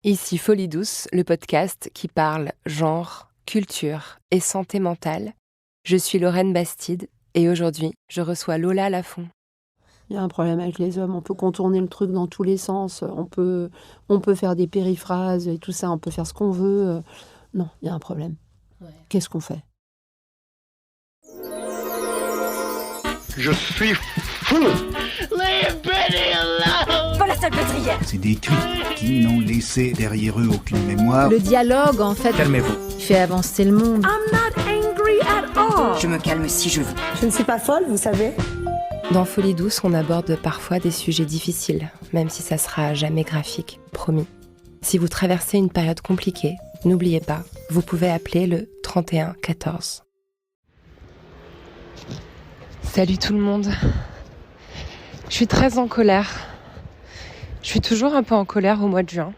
Ici Folie Douce, le podcast qui parle genre, culture et santé mentale. Je suis Lorraine Bastide et aujourd'hui, je reçois Lola Lafont. Il y a un problème avec les hommes, on peut contourner le truc dans tous les sens, on peut faire des périphrases et tout ça, on peut faire ce qu'on veut. Non, il y a un problème. Ouais. Qu'est-ce qu'on fait ? Je suis fou. Leave Benny alone. Pas la salpêtrière. C'est des trucs qui n'ont laissé derrière eux aucune mémoire. Le dialogue, en fait, Calmez-vous. Fait avancer le monde. I'm not angry at all. Je me calme si je veux. Je ne suis pas folle, vous savez. Dans Folie Douce, on aborde parfois des sujets difficiles, même si ça sera jamais graphique, promis. Si vous traversez une période compliquée, n'oubliez pas, vous pouvez appeler le 31 14. Salut tout le monde. Je suis très en colère. Je suis toujours un peu en colère au mois de juin.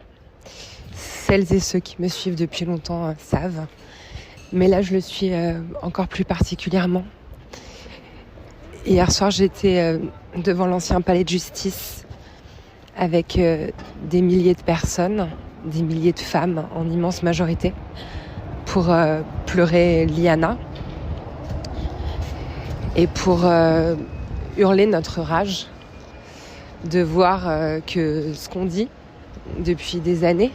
Celles et ceux qui me suivent depuis longtemps savent. Mais là, je le suis encore plus particulièrement. Hier soir, j'étais devant l'ancien palais de justice avec des milliers de personnes, des milliers de femmes en immense majorité, pour pleurer Liana et pour hurler notre rage de voir que ce qu'on dit depuis des années,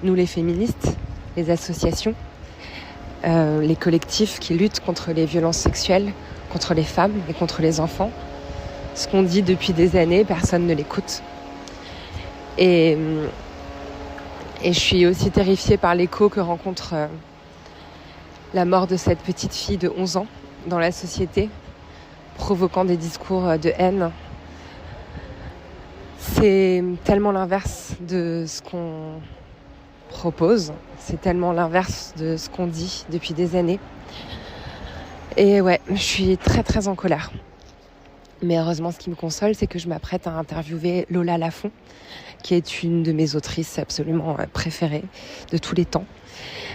nous les féministes, les associations, les collectifs qui luttent contre les violences sexuelles, contre les femmes et contre les enfants. Ce qu'on dit depuis des années, personne ne l'écoute. Et je suis aussi terrifiée par l'écho que rencontre la mort de cette petite fille de 11 ans dans la société, provoquant des discours de haine. C'est tellement l'inverse de ce qu'on propose, c'est tellement l'inverse de ce qu'on dit depuis des années. Et ouais, je suis très très en colère. Mais heureusement, ce qui me console, c'est que je m'apprête à interviewer Lola Lafont, qui est une de mes autrices absolument préférées de tous les temps.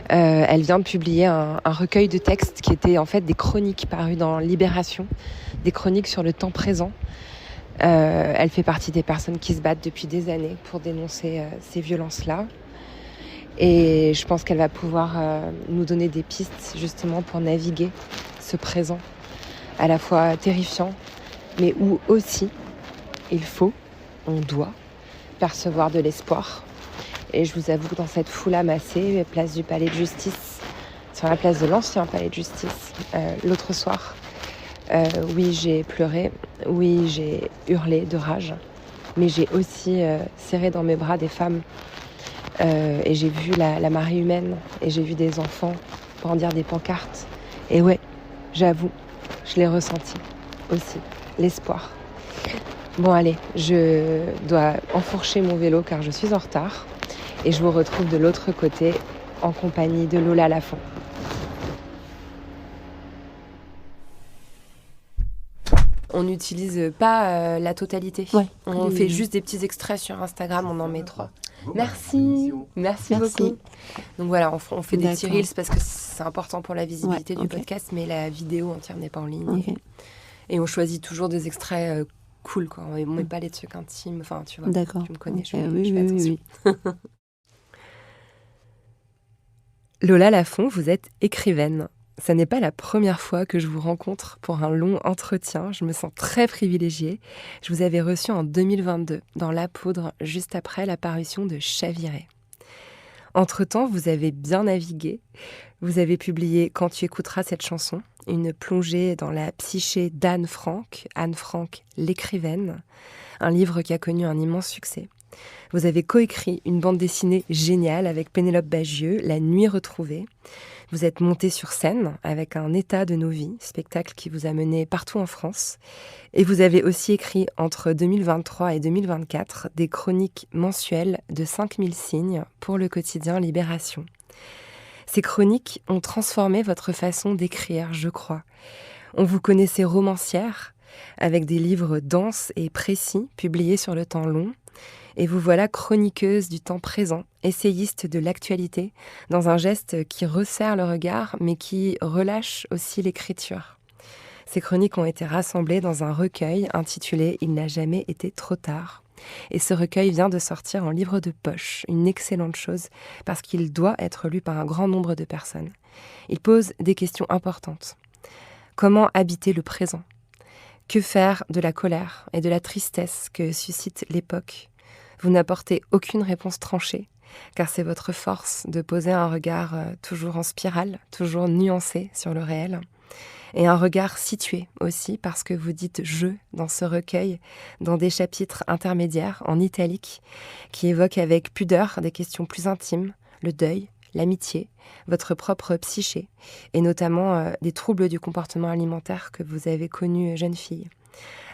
Elle vient de publier un recueil de textes qui étaient en fait des chroniques parues dans Libération, des chroniques sur le temps présent. Elle fait partie des personnes qui se battent depuis des années pour dénoncer ces violences-là. Et je pense qu'elle va pouvoir nous donner des pistes justement pour naviguer ce présent à la fois terrifiant, mais où aussi on doit percevoir de l'espoir. Et je vous avoue que dans cette foule amassée, place du palais de justice, sur la place de l'ancien palais de justice, l'autre soir, oui, j'ai pleuré, oui, j'ai hurlé de rage, mais j'ai aussi serré dans mes bras des femmes. Et j'ai vu la marée humaine, et j'ai vu des enfants brandir des pancartes. Et ouais, j'avoue, je l'ai ressenti aussi, l'espoir. Bon allez, je dois enfourcher mon vélo car je suis en retard. Et je vous retrouve de l'autre côté en compagnie de Lola Lafont. On n'utilise pas la totalité. Ouais. On fait juste des petits extraits sur Instagram, on en met 3. Merci beaucoup. Donc voilà, on fait des petits reels parce que c'est important pour la visibilité du podcast, mais la vidéo entière n'est pas en ligne. Okay. Et on choisit toujours des extraits cool, quoi. On ne met pas les trucs intimes. Enfin, tu vois, tu me connais, je fais attention. Oui. Lola Lafont, vous êtes écrivaine. Ça n'est pas la première fois que je vous rencontre pour un long entretien. Je me sens très privilégiée. Je vous avais reçu en 2022 dans La Poudre, juste après la parution de Chaviré. Entre-temps, vous avez bien navigué. Vous avez publié Quand tu écouteras cette chanson, une plongée dans la psyché d'Anne Frank, Anne Frank, l'écrivaine, un livre qui a connu un immense succès. Vous avez coécrit une bande dessinée géniale avec Pénélope Bagieux, La Nuit retrouvée. Vous êtes montée sur scène avec Un état de nos vies, spectacle qui vous a mené partout en France. Et vous avez aussi écrit entre 2023 et 2024 des chroniques mensuelles de 5000 signes pour le quotidien Libération. Ces chroniques ont transformé votre façon d'écrire, je crois. On vous connaissait romancière, avec des livres denses et précis publiés sur le temps long. Et vous voilà chroniqueuse du temps présent, essayiste de l'actualité, dans un geste qui resserre le regard, mais qui relâche aussi l'écriture. Ces chroniques ont été rassemblées dans un recueil intitulé « Il n'a jamais été trop tard ». Et ce recueil vient de sortir en livre de poche, une excellente chose, parce qu'il doit être lu par un grand nombre de personnes. Il pose des questions importantes. Comment habiter le présent ? Que faire de la colère et de la tristesse que suscite l'époque ? Vous n'apportez aucune réponse tranchée, car c'est votre force de poser un regard toujours en spirale, toujours nuancé sur le réel. Et un regard situé aussi, parce que vous dites « je » dans ce recueil, dans des chapitres intermédiaires, en italique, qui évoquent avec pudeur des questions plus intimes, le deuil, l'amitié, votre propre psyché, et notamment des troubles du comportement alimentaire que vous avez connus jeune fille.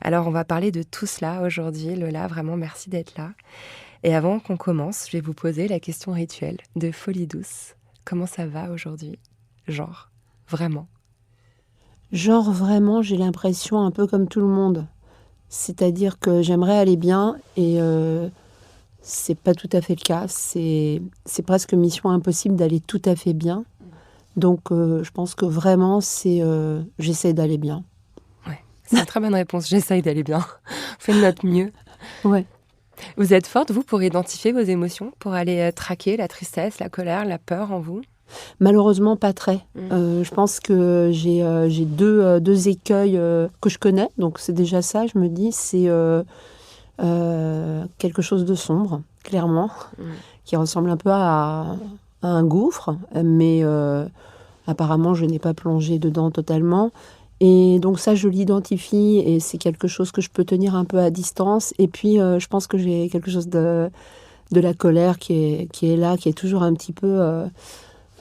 Alors on va parler de tout cela aujourd'hui, Lola, vraiment merci d'être là. Et avant qu'on commence, je vais vous poser la question rituelle de Folie douce. Comment ça va aujourd'hui ? Genre, vraiment ? Genre vraiment, j'ai l'impression un peu comme tout le monde. C'est-à-dire que j'aimerais aller bien et c'est pas tout à fait le cas. C'est presque mission impossible d'aller tout à fait bien. Donc je pense que vraiment, j'essaie d'aller bien. Ouais, c'est une très bonne réponse. J'essaye d'aller bien. Fais de notre mieux. Ouais. Vous êtes forte, vous, pour identifier vos émotions, pour aller traquer la tristesse, la colère, la peur en vous ? Malheureusement, pas très. Je pense que j'ai deux écueils que je connais. Donc, c'est déjà ça, je me dis. C'est quelque chose de sombre, clairement, qui ressemble un peu à un gouffre. Mais apparemment, je n'ai pas plongé dedans totalement. Et donc, ça, je l'identifie. Et c'est quelque chose que je peux tenir un peu à distance. Et puis, je pense que j'ai quelque chose de la colère qui est là, qui est toujours un petit peu...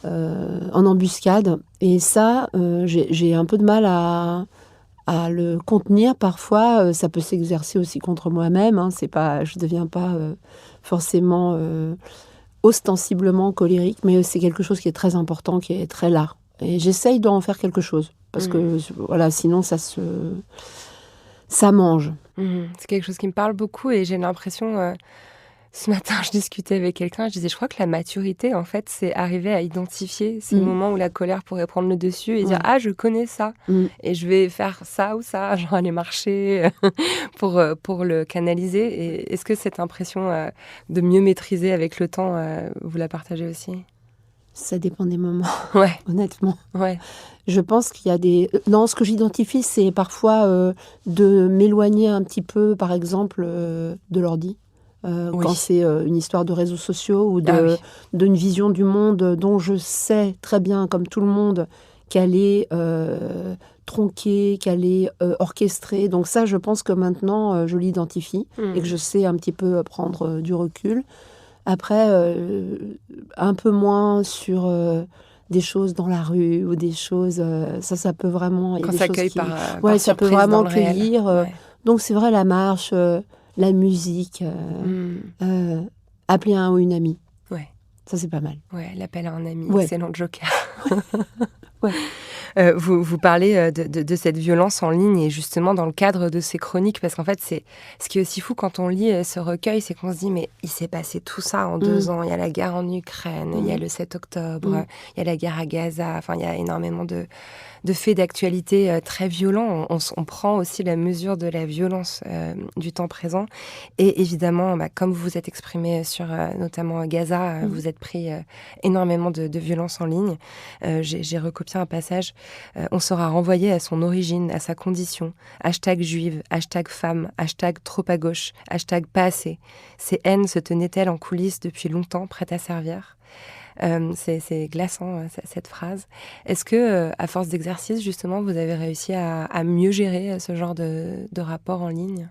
en embuscade, et ça j'ai un peu de mal à le contenir parfois. Ça peut s'exercer aussi contre moi-même, hein. C'est pas, je deviens pas forcément ostensiblement colérique, mais c'est quelque chose qui est très important, qui est très là, et j'essaye d'en faire quelque chose parce que voilà, sinon ça mange. C'est quelque chose qui me parle beaucoup, et j'ai l'impression ce matin, je discutais avec quelqu'un, je disais, je crois que la maturité, en fait, c'est arriver à identifier ces moments où la colère pourrait prendre le dessus et dire, ah, je connais ça, et je vais faire ça ou ça, genre aller marcher pour le canaliser. Et est-ce que cette impression de mieux maîtriser avec le temps, vous la partagez aussi ? Ça dépend des moments, Ouais. honnêtement. Ouais. Je pense qu'il y a des... Non, ce que j'identifie, c'est parfois de m'éloigner un petit peu, par exemple, de l'ordi. Quand c'est une histoire de réseaux sociaux ou d'une vision du monde dont je sais très bien, comme tout le monde, qu'elle est tronquée, qu'elle est orchestrée. Donc ça, je pense que maintenant, je l'identifie et que je sais un petit peu prendre du recul. Après, un peu moins sur des choses dans la rue ou des choses... ça peut vraiment... Quand ça cueille par ça peut vraiment cueillir. Ouais. Donc c'est vrai, la marche... la musique, appeler un ou une amie. Ouais. Ça, c'est pas mal. Ouais, l'appel à un ami, Ouais. excellent joker. Ouais. Vous parlez de cette violence en ligne, et justement dans le cadre de ces chroniques, parce qu'en fait, c'est ce qui est aussi fou quand on lit ce recueil, c'est qu'on se dit, mais il s'est passé tout ça en 2 ans. Il y a la guerre en Ukraine, il y a le 7 octobre, il y a la guerre à Gaza, enfin, il y a énormément de faits d'actualité très violents. On prend aussi la mesure de la violence du temps présent. Et évidemment, comme vous vous êtes exprimé sur notamment Gaza, vous êtes pris énormément de violence en ligne. J'ai recopié un passage. On sera renvoyé à son origine, à sa condition. #juive, #femme, #trop à gauche, #pas assez. Ces haines se tenaient-elles en coulisses depuis longtemps, prêtes à servir ? C'est glaçant, cette phrase. Est-ce que, à force d'exercice, justement, vous avez réussi à mieux gérer ce genre de rapport en ligne ?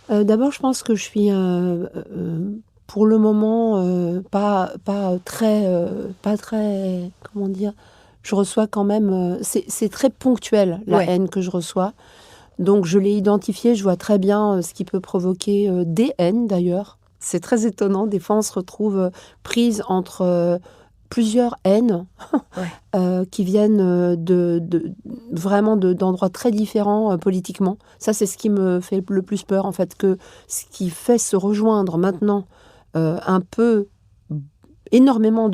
D'abord, je pense que je suis, pour le moment, pas très, comment dire, je reçois quand même... c'est très ponctuel, la haine que je reçois. Donc, je l'ai identifié, je vois très bien ce qui peut provoquer des haines, d'ailleurs. C'est très étonnant. Des fois, on se retrouve prise entre plusieurs haines qui viennent vraiment d'endroits très différents politiquement. Ça, c'est ce qui me fait le plus peur, en fait, que ce qui fait se rejoindre maintenant un peu énormément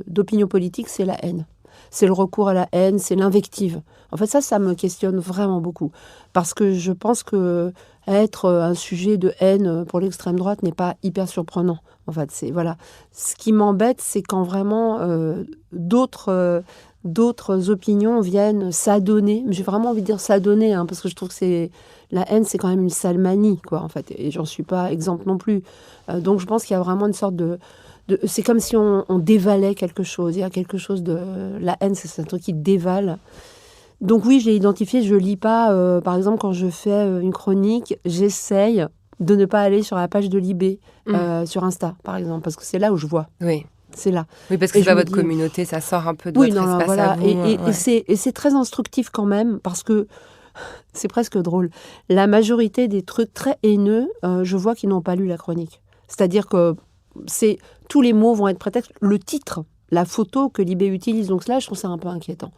d'opinions politiques, c'est la haine. c'est le recours à la haine, c'est l'invective. En fait, ça me questionne vraiment beaucoup. Parce que je pense que être un sujet de haine pour l'extrême droite n'est pas hyper surprenant. En fait, voilà. Ce qui m'embête, c'est quand vraiment d'autres opinions viennent s'adonner. J'ai vraiment envie de dire s'adonner, parce que je trouve que la haine, c'est quand même une sale manie, quoi, en fait. Et j'en suis pas exemple non plus. Donc, je pense qu'il y a vraiment une sorte c'est comme si on dévalait quelque chose. Il y a quelque chose de... La haine, c'est un truc qui dévale. Donc oui, je l'ai identifié. Je lis pas... par exemple, quand je fais une chronique, j'essaye de ne pas aller sur la page de Libé, sur Insta, par exemple, parce que c'est là où je vois. Oui. C'est là. Oui, parce que c'est pas votre communauté, ça sort un peu de votre espace voilà. à vous. Et c'est très instructif quand même, parce que c'est presque drôle. La majorité des trucs très haineux, je vois qu'ils n'ont pas lu la chronique. C'est-à-dire que tous les mots vont être prétexte. Le titre, la photo que Libé utilise, donc là, je trouve ça un peu inquiétant.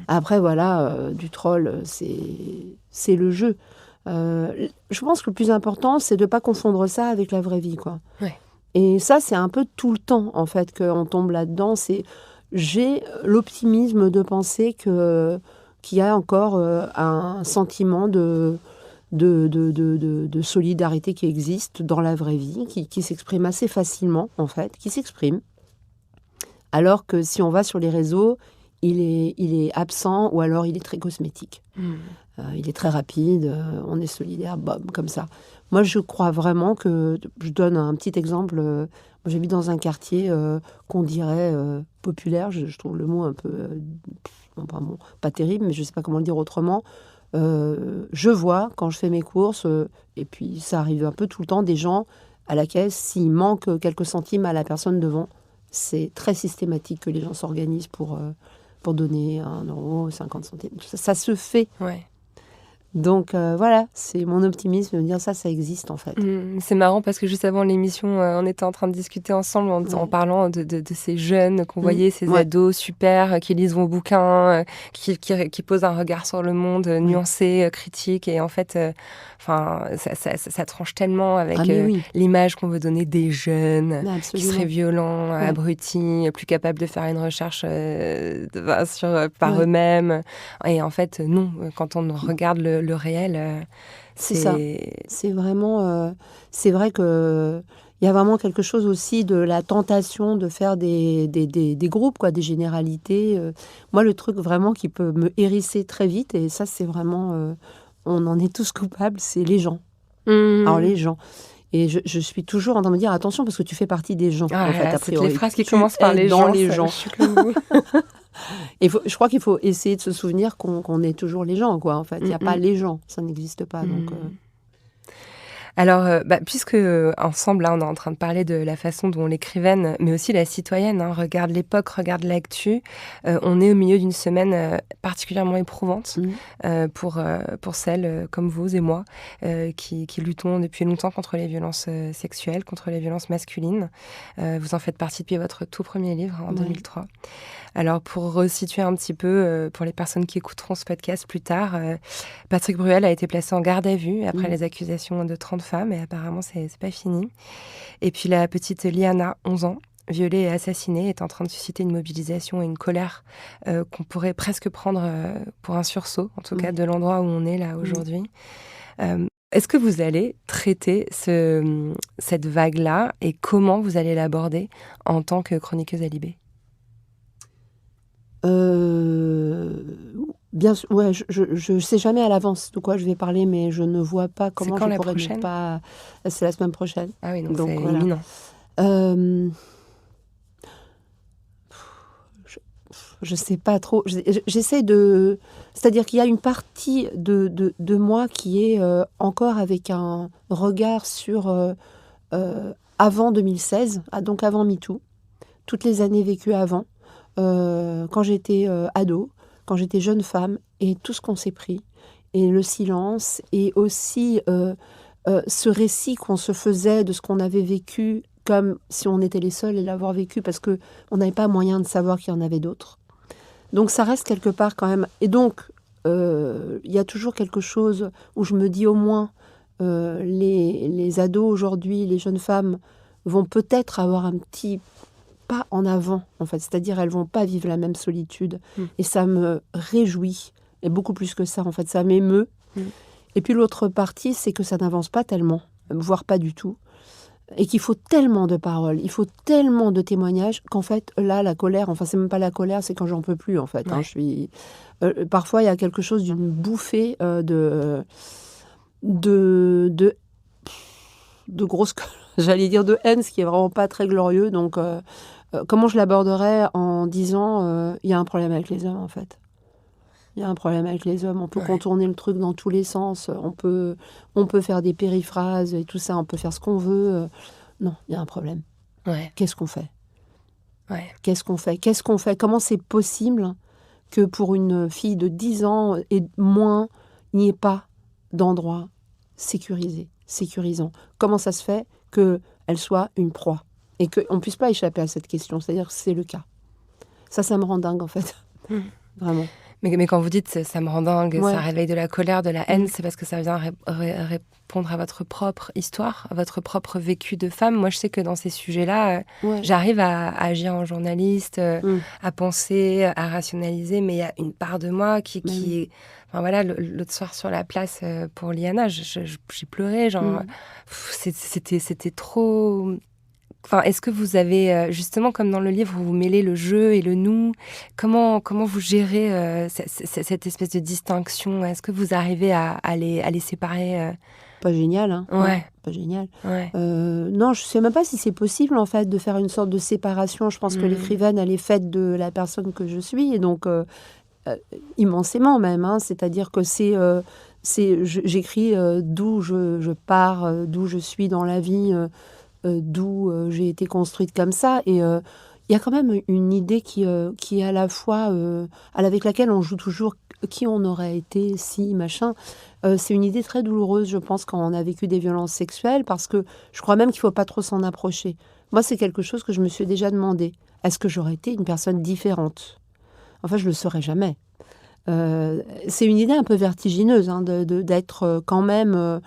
Après, voilà, du troll, c'est le jeu. Je pense que le plus important, c'est de ne pas confondre ça avec la vraie vie, quoi. Ouais. Et ça, c'est un peu tout le temps, en fait, qu'on tombe là-dedans. J'ai l'optimisme de penser qu'il y a encore un sentiment de solidarité qui existe dans la vraie vie, qui s'exprime assez facilement, en fait, qui s'exprime. Alors que si on va sur les réseaux, il est absent ou alors il est très cosmétique. Il est très rapide, on est solidaire, comme ça. Moi, je crois vraiment que... Je donne un petit exemple. J'habite dans un quartier qu'on dirait populaire. Je trouve le mot un peu... pas terrible, mais je ne sais pas comment le dire autrement. Je vois, quand je fais mes courses, et puis ça arrive un peu tout le temps, des gens à la caisse, s'il manque quelques centimes à la personne devant, c'est très systématique que les gens s'organisent pour donner 1 euro, 50 centimes. Ça se fait. Ouais. Donc voilà, c'est mon optimisme de me dire ça existe en fait. C'est marrant parce que juste avant l'émission, on était en train de discuter ensemble en parlant de ces jeunes qu'on voyait, ces ados super, qui lisent vos bouquins, qui posent un regard sur le monde nuancé, critique. Et en fait, ça tranche tellement avec l'image qu'on veut donner des jeunes qui seraient violents, abrutis, plus capables de faire une recherche par eux-mêmes. Et en fait, non, quand on regarde le réel, c'est ça. C'est vraiment... c'est vrai que il y a vraiment quelque chose aussi de la tentation de faire des groupes, quoi, des généralités. Moi, le truc vraiment qui peut me hérisser très vite, et ça, c'est vraiment... on en est tous coupables, c'est les gens. Alors, les gens... Et je suis toujours en train de me dire, attention, parce que tu fais partie des gens. Ah, en fait, a priori. Les phrases qui commencent par les gens, les gens. Je suis comme vous. Et je crois qu'il faut essayer de se souvenir qu'on est toujours les gens, quoi. En fait, il n'y a pas les gens, ça n'existe pas. Donc, Alors, puisque ensemble, là, on est en train de parler de la façon dont l'écrivaine, mais aussi la citoyenne, regarde l'époque, regarde l'actu, on est au milieu d'une semaine particulièrement éprouvante pour celles comme vous et moi qui luttons depuis longtemps contre les violences sexuelles, contre les violences masculines. Vous en faites partie depuis votre tout premier livre, en 2003. Alors, pour resituer un petit peu, pour les personnes qui écouteront ce podcast plus tard, Patrick Bruel a été placé en garde à vue après les accusations de 30 femmes, et apparemment, c'est pas fini. Et puis, la petite Liana, 11 ans, violée et assassinée, est en train de susciter une mobilisation et une colère qu'on pourrait presque prendre pour un sursaut, en tout cas, de l'endroit où on est là aujourd'hui. Est-ce que vous allez traiter cette vague-là, et comment vous allez l'aborder en tant que chroniqueuse à Libé ? Bien sûr, ouais, je sais jamais à l'avance de quoi je vais parler, mais je ne vois pas comment je pourrais ne pas. C'est la semaine prochaine. Ah oui, donc c'est imminent. Je sais pas trop. J'essaie de. C'est-à-dire qu'il y a une partie de moi qui est encore avec un regard sur avant 2016, donc avant MeToo, toutes les années vécues avant. Quand j'étais ado, quand j'étais jeune femme, et tout ce qu'on s'est pris, et le silence, et aussi ce récit qu'on se faisait de ce qu'on avait vécu, comme si on était les seuls à l'avoir vécu, parce qu'on n'avait pas moyen de savoir qu'il y en avait d'autres. Donc ça reste quelque part quand même. Et donc, il y a toujours quelque chose où je me dis au moins, les ados aujourd'hui, les jeunes femmes, vont peut-être avoir un petit pas en avant, en fait. C'est-à-dire, elles vont pas vivre la même solitude. Et ça me réjouit. Et beaucoup plus que ça, en fait. Ça m'émeut. Et puis l'autre partie, c'est que ça n'avance pas tellement, voire pas du tout. Et qu'il faut tellement de paroles, il faut tellement de témoignages qu'en fait, là, la colère, enfin, c'est même pas la colère, c'est quand j'en peux plus, en fait. Parfois, il y a quelque chose d'une bouffée de grosse, j'allais dire de haine, ce qui est vraiment pas très glorieux. Donc, comment je l'aborderais en disant, il y a un problème avec les hommes, en fait. Il y a un problème avec les hommes. On peut contourner le truc dans tous les sens. On peut faire des périphrases et tout ça. On peut faire ce qu'on veut. Non, il y a un problème. Qu'est-ce qu'on fait ? Qu'est-ce qu'on fait ? Comment c'est possible que pour une fille de 10 ans et moins, il n'y ait pas d'endroit sécurisant ? Comment ça se fait qu'elle soit une proie ? Et qu'on ne puisse pas échapper à cette question. C'est-à-dire que c'est le cas. Ça me rend dingue, en fait. Vraiment. Mais quand vous dites ça me rend dingue, ça réveille de la colère, de la haine, c'est parce que ça vient répondre à votre propre histoire, à votre propre vécu de femme. Moi, je sais que dans ces sujets-là, j'arrive à agir en journaliste, à penser, à rationaliser, mais il y a une part de moi qui est... Enfin, voilà, l'autre soir sur la place pour Liana, j'ai pleuré, genre... C'était trop... Enfin, est-ce que vous avez, justement, comme dans le livre, vous mêlez le je et le nous ? Comment vous gérez cette espèce de distinction ? Est-ce que vous arrivez à les séparer Pas génial, hein ? Pas génial. Non, je ne sais même pas si c'est possible, en fait, de faire une sorte de séparation. Je pense que l'écrivaine, elle est faite de la personne que je suis, et donc, immensément même. Hein, c'est-à-dire que j'écris d'où je pars, d'où je suis dans la vie, d'où j'ai été construite comme ça. Et il y a quand même une idée qui est à la fois avec laquelle on joue toujours qui on aurait été si machin. C'est une idée très douloureuse, je pense, quand on a vécu des violences sexuelles, parce que je crois même qu'il ne faut pas trop s'en approcher. Moi, c'est quelque chose que je me suis déjà demandé. Est-ce que j'aurais été une personne différente ? Enfin, je ne le saurais jamais. C'est une idée un peu vertigineuse, hein, d'être quand même...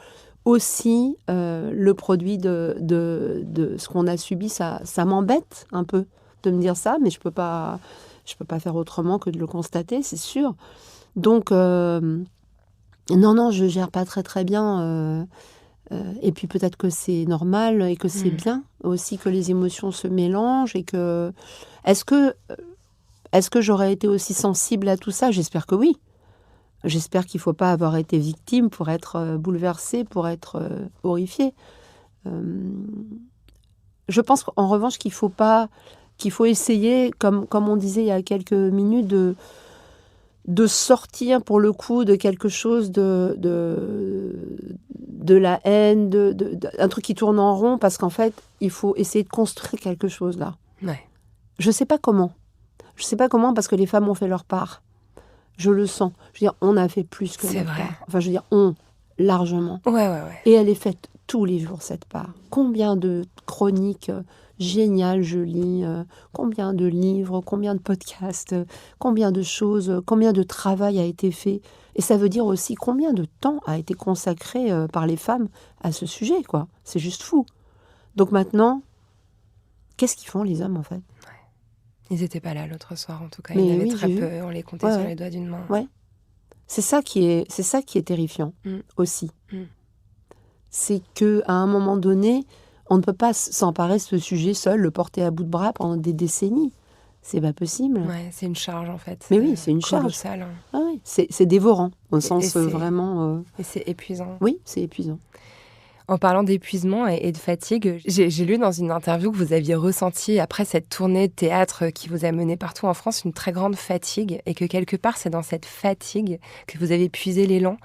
aussi le produit de ce qu'on a subi. Ça m'embête un peu de me dire ça, mais je peux pas faire autrement que de le constater, c'est sûr. Donc, non, je gère pas très très bien. Et puis peut-être que c'est normal et que c'est bien aussi que les émotions se mélangent. Et que est-ce que j'aurais été aussi sensible à tout ça ? J'espère que oui. J'espère qu'il ne faut pas avoir été victime pour être bouleversée, pour être horrifiée. Je pense en revanche qu'il faut essayer, comme on disait il y a quelques minutes, de sortir pour le coup de quelque chose de la haine, un truc qui tourne en rond, parce qu'en fait, il faut essayer de construire quelque chose là. Je ne sais pas comment. Je ne sais pas comment, parce que les femmes ont fait leur part. Je le sens. Je veux dire, on a fait plus que notre part. Enfin, je veux dire, largement. Et elle est faite tous les jours, cette part. Combien de chroniques géniales je lis, combien de livres, combien de podcasts, combien de choses, combien de travail a été fait. Et ça veut dire aussi combien de temps a été consacré par les femmes à ce sujet, quoi. C'est juste fou. Donc maintenant, qu'est-ce qu'ils font, les hommes, en fait ? Ils n'étaient pas là l'autre soir, en tout cas. Il y en avait très peu. On les comptait sur les doigts d'une main. C'est ça qui est terrifiant aussi. C'est qu'à un moment donné, on ne peut pas s'emparer de ce sujet seul, le porter à bout de bras pendant des décennies. C'est pas possible. C'est une charge, en fait. Mais oui, c'est une charge. Colossale. C'est dévorant, au sens vraiment... Et c'est épuisant. Oui, c'est épuisant. En parlant d'épuisement et de fatigue, j'ai lu dans une interview que vous aviez ressenti, après cette tournée de théâtre qui vous a mené partout en France, une très grande fatigue, et que quelque part, c'est dans cette fatigue que vous avez puisé l'élan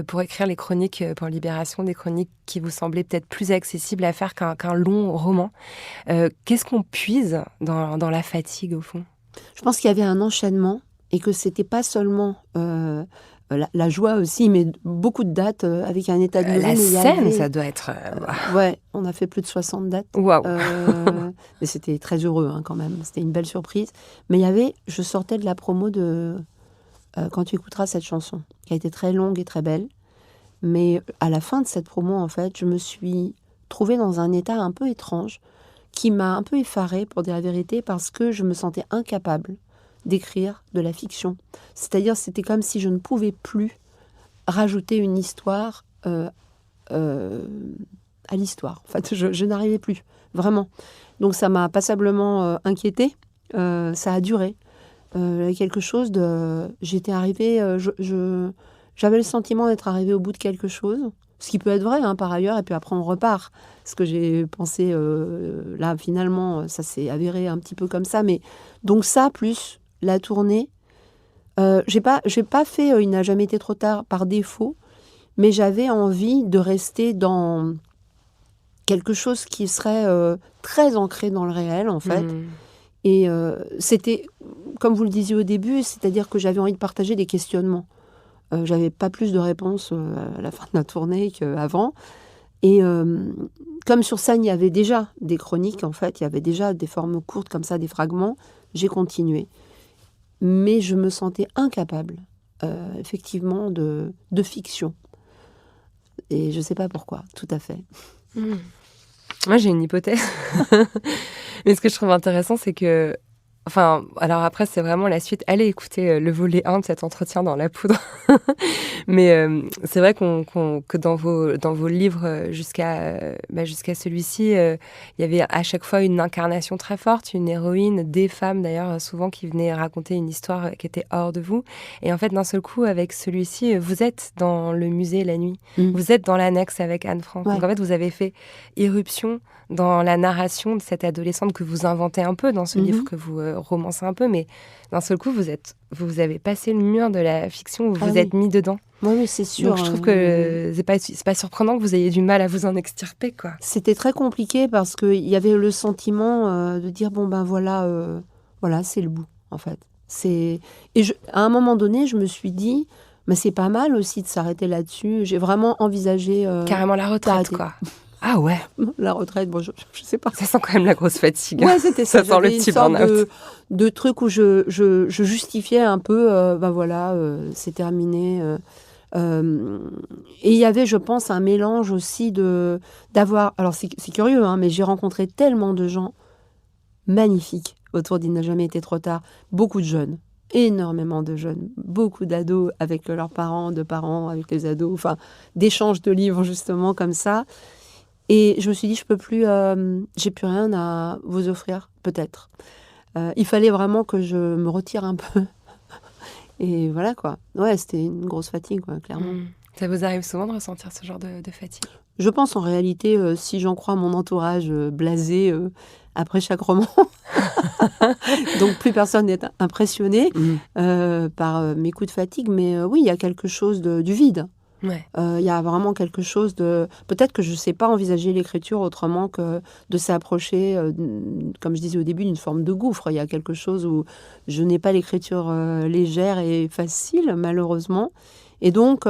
pour écrire les chroniques pour Libération, des chroniques qui vous semblaient peut-être plus accessibles à faire qu'un long roman. Qu'est-ce qu'on puise dans la fatigue, au fond ? Je pense qu'il y avait un enchaînement, et que c'était pas seulement... la joie aussi, mais beaucoup de dates avec un état de la scène, ça doit être... on a fait plus de 60 dates. Waouh. Mais c'était très heureux, hein, quand même. C'était une belle surprise. Mais je sortais de la promo de Quand tu écouteras cette chanson, qui a été très longue et très belle. Mais à la fin de cette promo, en fait, je me suis trouvée dans un état un peu étrange, qui m'a un peu effarée, pour dire la vérité, parce que je me sentais incapable d'écrire de la fiction. C'est-à-dire, c'était comme si je ne pouvais plus rajouter une histoire à l'histoire. En fait, je n'arrivais plus, vraiment. Donc ça m'a passablement inquiétée. Ça a duré. Quelque chose de... J'étais arrivée... j'avais le sentiment d'être arrivée au bout de quelque chose, ce qui peut être vrai, par ailleurs, et puis après on repart. Ce que j'ai pensé, là, finalement, ça s'est avéré un petit peu comme ça. Mais donc ça, plus la tournée, j'ai pas fait Il n'a jamais été trop tard par défaut, mais j'avais envie de rester dans quelque chose qui serait très ancré dans le réel, en fait. Et c'était, comme vous le disiez au début, c'est-à-dire que j'avais envie de partager des questionnements. J'avais pas plus de réponses à la fin de la tournée qu'avant. Et comme sur scène, il y avait déjà des chroniques, en fait, il y avait déjà des formes courtes comme ça, des fragments, j'ai continué. Mais je me sentais incapable, effectivement, de fiction. Et je ne sais pas pourquoi, tout à fait. Moi, j'ai une hypothèse. Mais ce que je trouve intéressant, c'est que... Enfin, alors après, c'est vraiment la suite. Allez écouter le volet 1 de cet entretien dans La Poudre. Mais c'est vrai que dans vos livres, jusqu'à celui-ci, il y avait à chaque fois une incarnation très forte, une héroïne, des femmes d'ailleurs, souvent qui venaient raconter une histoire qui était hors de vous. Et en fait, d'un seul coup, avec celui-ci, vous êtes dans le musée la nuit. Vous êtes dans l'annexe avec Anne Frank. Ouais. Donc en fait, vous avez fait irruption dans la narration de cette adolescente que vous inventez un peu dans ce livre, que vous romancez un peu, mais d'un seul coup, vous avez passé le mur de la fiction, vous vous êtes mis dedans. Oui, c'est sûr. Donc je trouve que c'est pas surprenant que vous ayez du mal à vous en extirper, quoi. C'était très compliqué parce qu'il y avait le sentiment de dire, voilà, c'est le bout, en fait. À un moment donné, je me suis dit, mais c'est pas mal aussi de s'arrêter là-dessus. J'ai vraiment envisagé... carrément la retraite, quoi. Ah ouais. La retraite, bon, je sais pas. Ça sent quand même la grosse fatigue. Ouais, c'était ça. Ça sent le petit burn-out. De trucs où je justifiais un peu, c'est terminé. Et il y avait, je pense, un mélange aussi d'avoir... Alors, c'est curieux, mais j'ai rencontré tellement de gens magnifiques autour d'Il n'a jamais été trop tard. Beaucoup de jeunes. Énormément de jeunes, beaucoup d'ados avec leurs parents, de parents avec les ados, enfin, d'échanges de livres, justement, comme ça. Et je me suis dit, je peux plus, j'ai plus rien à vous offrir, peut-être. Il fallait vraiment que je me retire un peu. Et voilà, quoi. Ouais, c'était une grosse fatigue, quoi, clairement. Ça vous arrive souvent de ressentir ce genre de fatigue ? Je pense, en réalité, si j'en crois mon entourage blasé après chaque roman, donc plus personne n'est impressionné par mes coups de fatigue, mais oui, il y a quelque chose du vide. Ouais. Y a vraiment quelque chose de... Peut-être que je ne sais pas envisager l'écriture autrement que de s'approcher, comme je disais au début, d'une forme de gouffre. Il y a quelque chose où je n'ai pas l'écriture légère et facile, malheureusement. Et donc,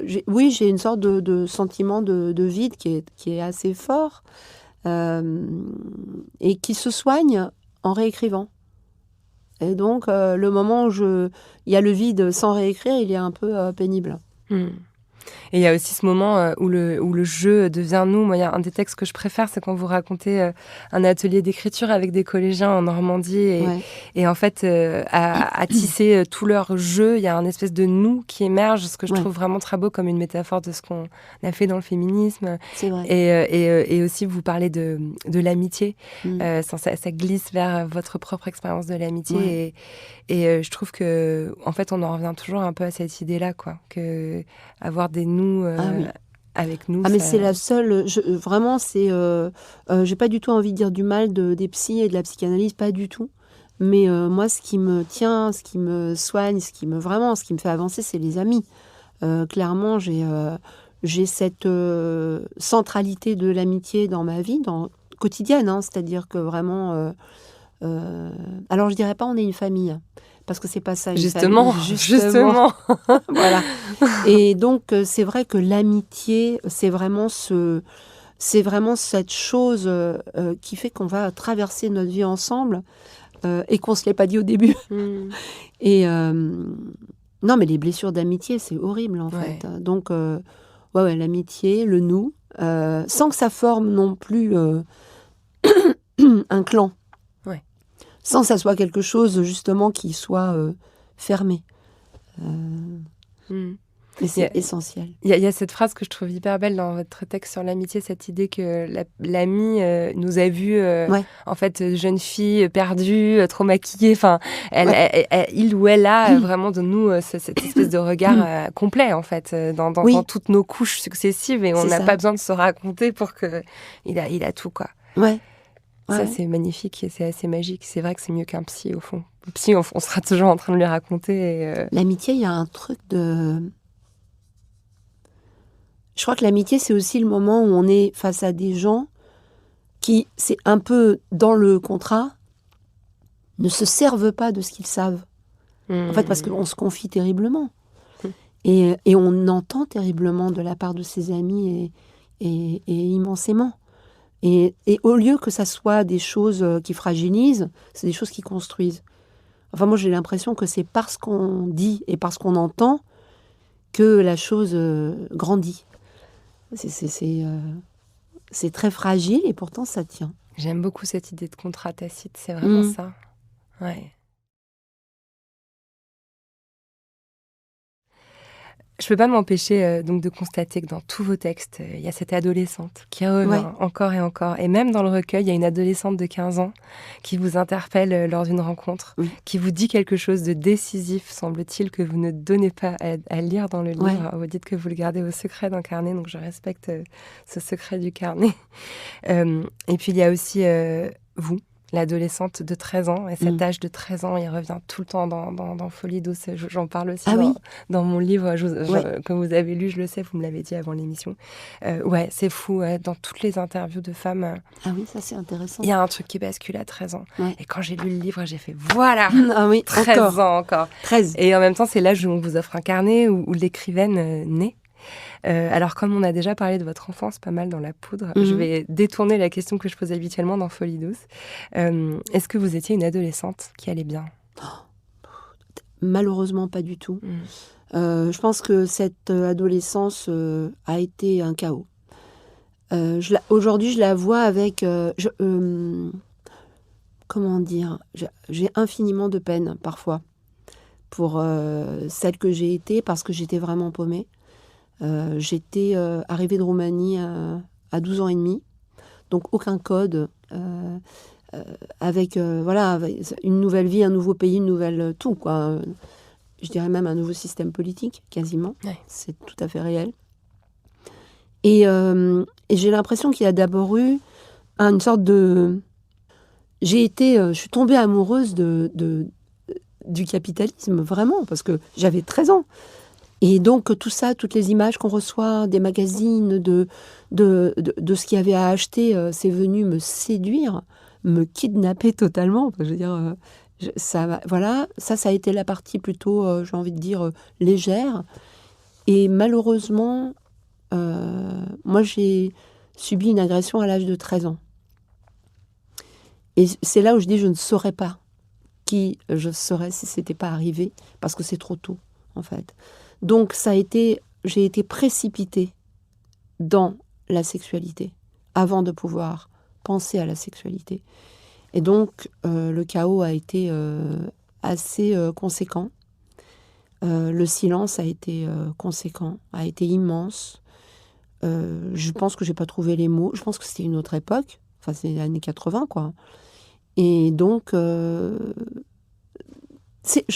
j'ai une sorte de sentiment de vide qui est assez fort et qui se soigne en réécrivant. Et donc, le moment où il y a le vide sans réécrire, il est un peu pénible. Et il y a aussi ce moment où le jeu devient nous. Moi, il y a un des textes que je préfère, c'est quand vous racontez un atelier d'écriture avec des collégiens en Normandie et en fait, à tisser tout leur jeu, il y a un espèce de nous qui émerge, ce que je trouve vraiment très beau comme une métaphore de ce qu'on a fait dans le féminisme. C'est vrai. Et aussi, vous parlez de l'amitié. Ça glisse vers votre propre expérience de l'amitié. Et je trouve que, en fait, on en revient toujours un peu à cette idée-là, quoi, que avoir des nous avec nous. Mais c'est la seule. Vraiment, c'est. J'ai pas du tout envie de dire du mal des psys et de la psychanalyse, pas du tout. Mais moi, ce qui me tient, ce qui me soigne, ce qui me fait avancer, c'est les amis. Clairement, j'ai cette centralité de l'amitié dans ma vie, quotidienne, c'est-à-dire que vraiment. Alors, je dirais pas on est une famille. Parce que c'est pas ça. Justement. Voilà. Et donc, c'est vrai que l'amitié, c'est vraiment cette chose qui fait qu'on va traverser notre vie ensemble et qu'on se l'est pas dit au début. Et non, mais les blessures d'amitié, c'est horrible, en fait. Donc, l'amitié, le nous, sans que ça forme non plus un clan. Ouais. Sans que ça soit quelque chose, justement, qui soit fermé. Et c'est essentiel. Il y a cette phrase que je trouve hyper belle dans votre texte sur l'amitié, cette idée que l'ami nous a vus, en fait, jeune fille perdue, trop maquillée. Enfin, il ou elle a vraiment de nous cette espèce de regard complet, en fait, dans toutes nos couches successives. Et on n'a pas besoin de se raconter pour que il a tout, quoi. Ouais. Ça, c'est magnifique et c'est assez magique. C'est vrai que c'est mieux qu'un psy, au fond. Le psy, on sera toujours en train de lui raconter. L'amitié, il y a un truc de... Je crois que l'amitié, c'est aussi le moment où on est face à des gens qui, c'est un peu dans le contrat, ne se servent pas de ce qu'ils savent. En fait, parce qu'on se confie terriblement. Et on entend terriblement de la part de ses amis et immensément. Et au lieu que ça soit des choses qui fragilisent, c'est des choses qui construisent. Enfin, moi, j'ai l'impression que c'est parce qu'on dit et parce qu'on entend que la chose grandit. C'est très fragile et pourtant ça tient. J'aime beaucoup cette idée de contrat tacite, c'est vraiment ça. Ouais. Je peux pas m'empêcher donc de constater que dans tous vos textes, il y a cette adolescente qui revient encore et encore. Et même dans le recueil, il y a une adolescente de 15 ans qui vous interpelle lors d'une rencontre, qui vous dit quelque chose de décisif, semble-t-il, que vous ne donnez pas à lire dans le livre. Vous dites que vous le gardez au secret d'un carnet, donc je respecte ce secret du carnet. Et puis il y a aussi vous, l'adolescente de 13 ans, et cet âge de 13 ans, il revient tout le temps dans Folie douce. J'en parle aussi dans mon livre. Comme vous avez lu, je le sais, vous me l'avez dit avant l'émission. C'est fou, dans toutes les interviews de femmes. Ah oui, ça c'est intéressant. Il y a un truc qui bascule à 13 ans. Ouais. Et quand j'ai lu le livre, j'ai fait voilà, 13 ans encore. 13. Et en même temps, c'est l'âge où on vous offre un carnet où l'écrivaine naît. Alors, comme on a déjà parlé de votre enfance pas mal dans La Poudre, je vais détourner la question que je pose habituellement dans Folie douce. Est-ce que vous étiez une adolescente qui allait bien ? Malheureusement, pas du tout. Je pense que cette adolescence a été un chaos. Aujourd'hui, je la vois avec... comment dire ? J'ai infiniment de peine, parfois, pour celle que j'ai été, parce que j'étais vraiment paumée. J'étais arrivée de Roumanie à 12 ans et demi, donc aucun code, avec une nouvelle vie, un nouveau pays, une nouvelle tout, quoi. Je dirais même un nouveau système politique, quasiment. Ouais. C'est tout à fait réel. Et j'ai l'impression qu'il y a d'abord eu une sorte de... je suis tombée amoureuse du capitalisme, vraiment, parce que j'avais 13 ans. Et donc, tout ça, toutes les images qu'on reçoit des magazines, de ce qu'il y avait à acheter, c'est venu me séduire, me kidnapper totalement. Je veux dire, ça a été la partie plutôt, j'ai envie de dire, légère. Et malheureusement, moi, j'ai subi une agression à l'âge de 13 ans. Et c'est là où je dis, je ne saurais pas qui je serais si ce n'était pas arrivé, parce que c'est trop tôt, en fait. Donc, j'ai été précipitée dans la sexualité avant de pouvoir penser à la sexualité. Et donc, le chaos a été assez conséquent. Le silence a été conséquent, a été immense. Je pense que je n'ai pas trouvé les mots. Je pense que c'était une autre époque. Enfin, c'est les années 80, quoi. Et donc, je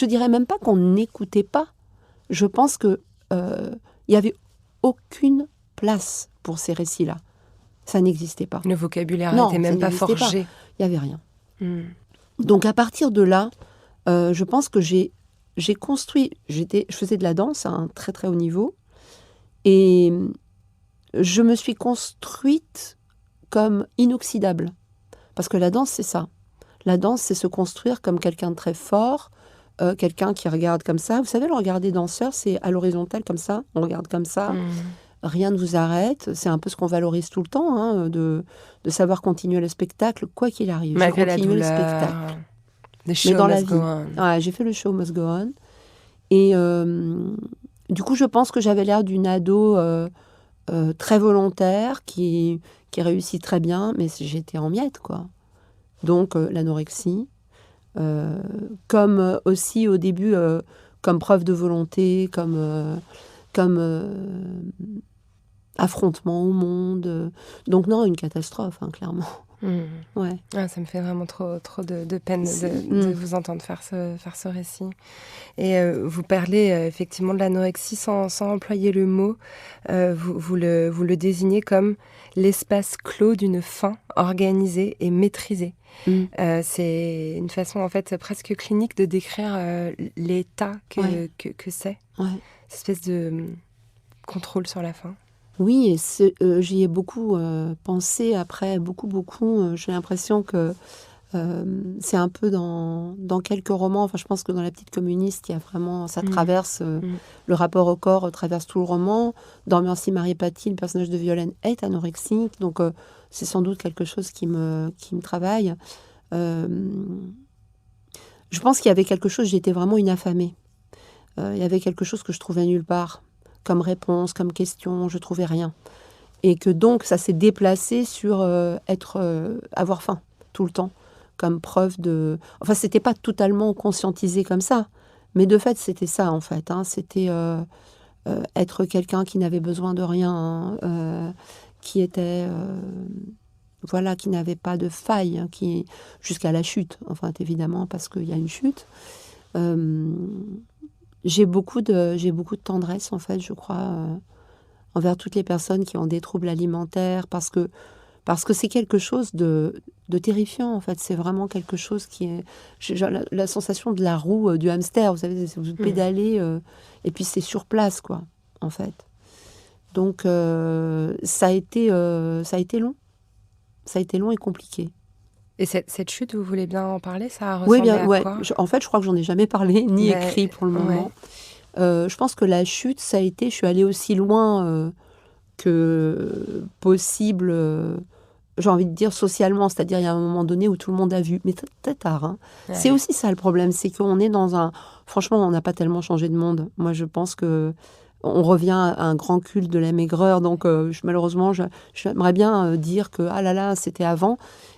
dirais même pas qu'on n'écoutait pas. Je pense qu'il n'y avait aucune place pour ces récits-là. Ça n'existait pas. Le vocabulaire n'était même pas forgé. Il n'y avait rien. Donc à partir de là, je pense que j'ai construit... Je faisais de la danse à un très très haut niveau. Et je me suis construite comme inoxydable. Parce que la danse, c'est ça. La danse, c'est se construire comme quelqu'un de très fort, quelqu'un qui regarde comme ça. Vous savez, le regard des danseurs, c'est à l'horizontale comme ça. On regarde comme ça. Rien ne vous arrête. C'est un peu ce qu'on valorise tout le temps, hein, de savoir continuer le spectacle, quoi qu'il arrive. Malgré la douleur, le spectacle. Mais dans la vie. Ouais, j'ai fait le show Must Go On. Et du coup, je pense que j'avais l'air d'une ado très volontaire, qui réussit très bien, mais j'étais en miettes, quoi. Donc, l'anorexie, comme aussi au début, comme preuve de volonté, comme affrontement au monde. Donc non, une catastrophe, hein, clairement. Ouais. Ah, ça me fait vraiment trop de peine de vous entendre faire ce récit. Et vous parlez effectivement de l'anorexie sans employer le mot. Vous le désignez comme l'espace clos d'une faim organisée et maîtrisée. C'est une façon en fait presque clinique de décrire l'état que c'est. Ouais. Cette espèce de contrôle sur la faim. Oui, et j'y ai beaucoup pensé après, beaucoup. J'ai l'impression que c'est un peu dans quelques romans. Enfin, je pense que dans La Petite Communiste, il y a vraiment, ça traverse le rapport au corps, traverse tout le roman. Dans Merci Marie Paty, le personnage de Violaine est anorexique, donc c'est sans doute quelque chose qui me travaille. Je pense qu'il y avait quelque chose, j'étais vraiment une affamée. Il y avait quelque chose que je trouvais nulle part. Comme réponse, comme question, je trouvais rien. Et que donc, ça s'est déplacé sur avoir faim tout le temps, comme preuve de... Enfin, c'était pas totalement conscientisé comme ça, mais de fait, c'était ça, en fait. Hein. C'était être quelqu'un qui n'avait besoin de rien, qui était... voilà, qui n'avait pas de faille, hein, qui jusqu'à la chute, enfin, évidemment, parce qu'il y a une chute. J'ai beaucoup de tendresse, en fait, je crois, envers toutes les personnes qui ont des troubles alimentaires, parce que c'est quelque chose de terrifiant, en fait. C'est vraiment quelque chose qui est... J'ai la sensation de la roue du hamster, vous savez, vous pédalez, et puis c'est sur place, quoi, en fait. Donc, ça a été long. Ça a été long et compliqué. Et cette chute, vous voulez bien en parler? Ça a Oui, ressemblé bien, à ouais. quoi? En fait, je crois que j'en ai jamais parlé, ni écrit pour le moment. Ouais. Je pense que la chute, ça a été... Je suis allée aussi loin que possible, j'ai envie de dire socialement. C'est-à-dire, il y a un moment donné où tout le monde a vu. Mais très tard. Hein. Ouais. C'est aussi ça le problème. C'est qu'on est dans un... Franchement, on n'a pas tellement changé de monde. Moi, je pense que on revient à un grand culte de la maigreur. Donc, malheureusement, j'aimerais bien dire que, ah là là, c'était avant.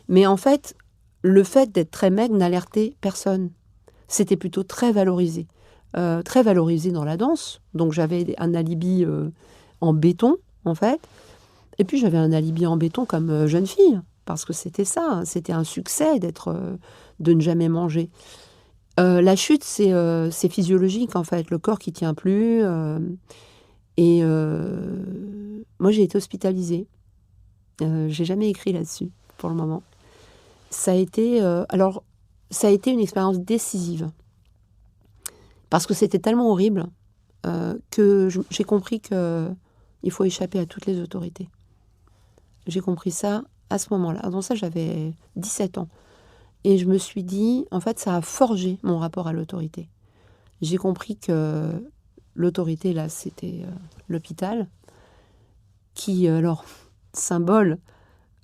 Mais en fait, le fait d'être très maigre n'alertait personne. C'était plutôt très valorisé. Très valorisé dans la danse. Donc, j'avais un alibi en béton, en fait. Et puis, j'avais un alibi en béton comme jeune fille. Parce que c'était ça. C'était un succès de ne jamais manger. La chute, c'est physiologique, en fait. Le corps qui tient plus. Et moi, j'ai été hospitalisée. J'ai jamais écrit là-dessus, pour le moment. Ça a été une expérience décisive. Parce que c'était tellement horrible que j'ai compris qu'il faut échapper à toutes les autorités. J'ai compris ça à ce moment-là. Avant ça, j'avais 17 ans. Et je me suis dit, en fait, ça a forgé mon rapport à l'autorité. J'ai compris que l'autorité, là, c'était l'hôpital, qui, alors, symbole...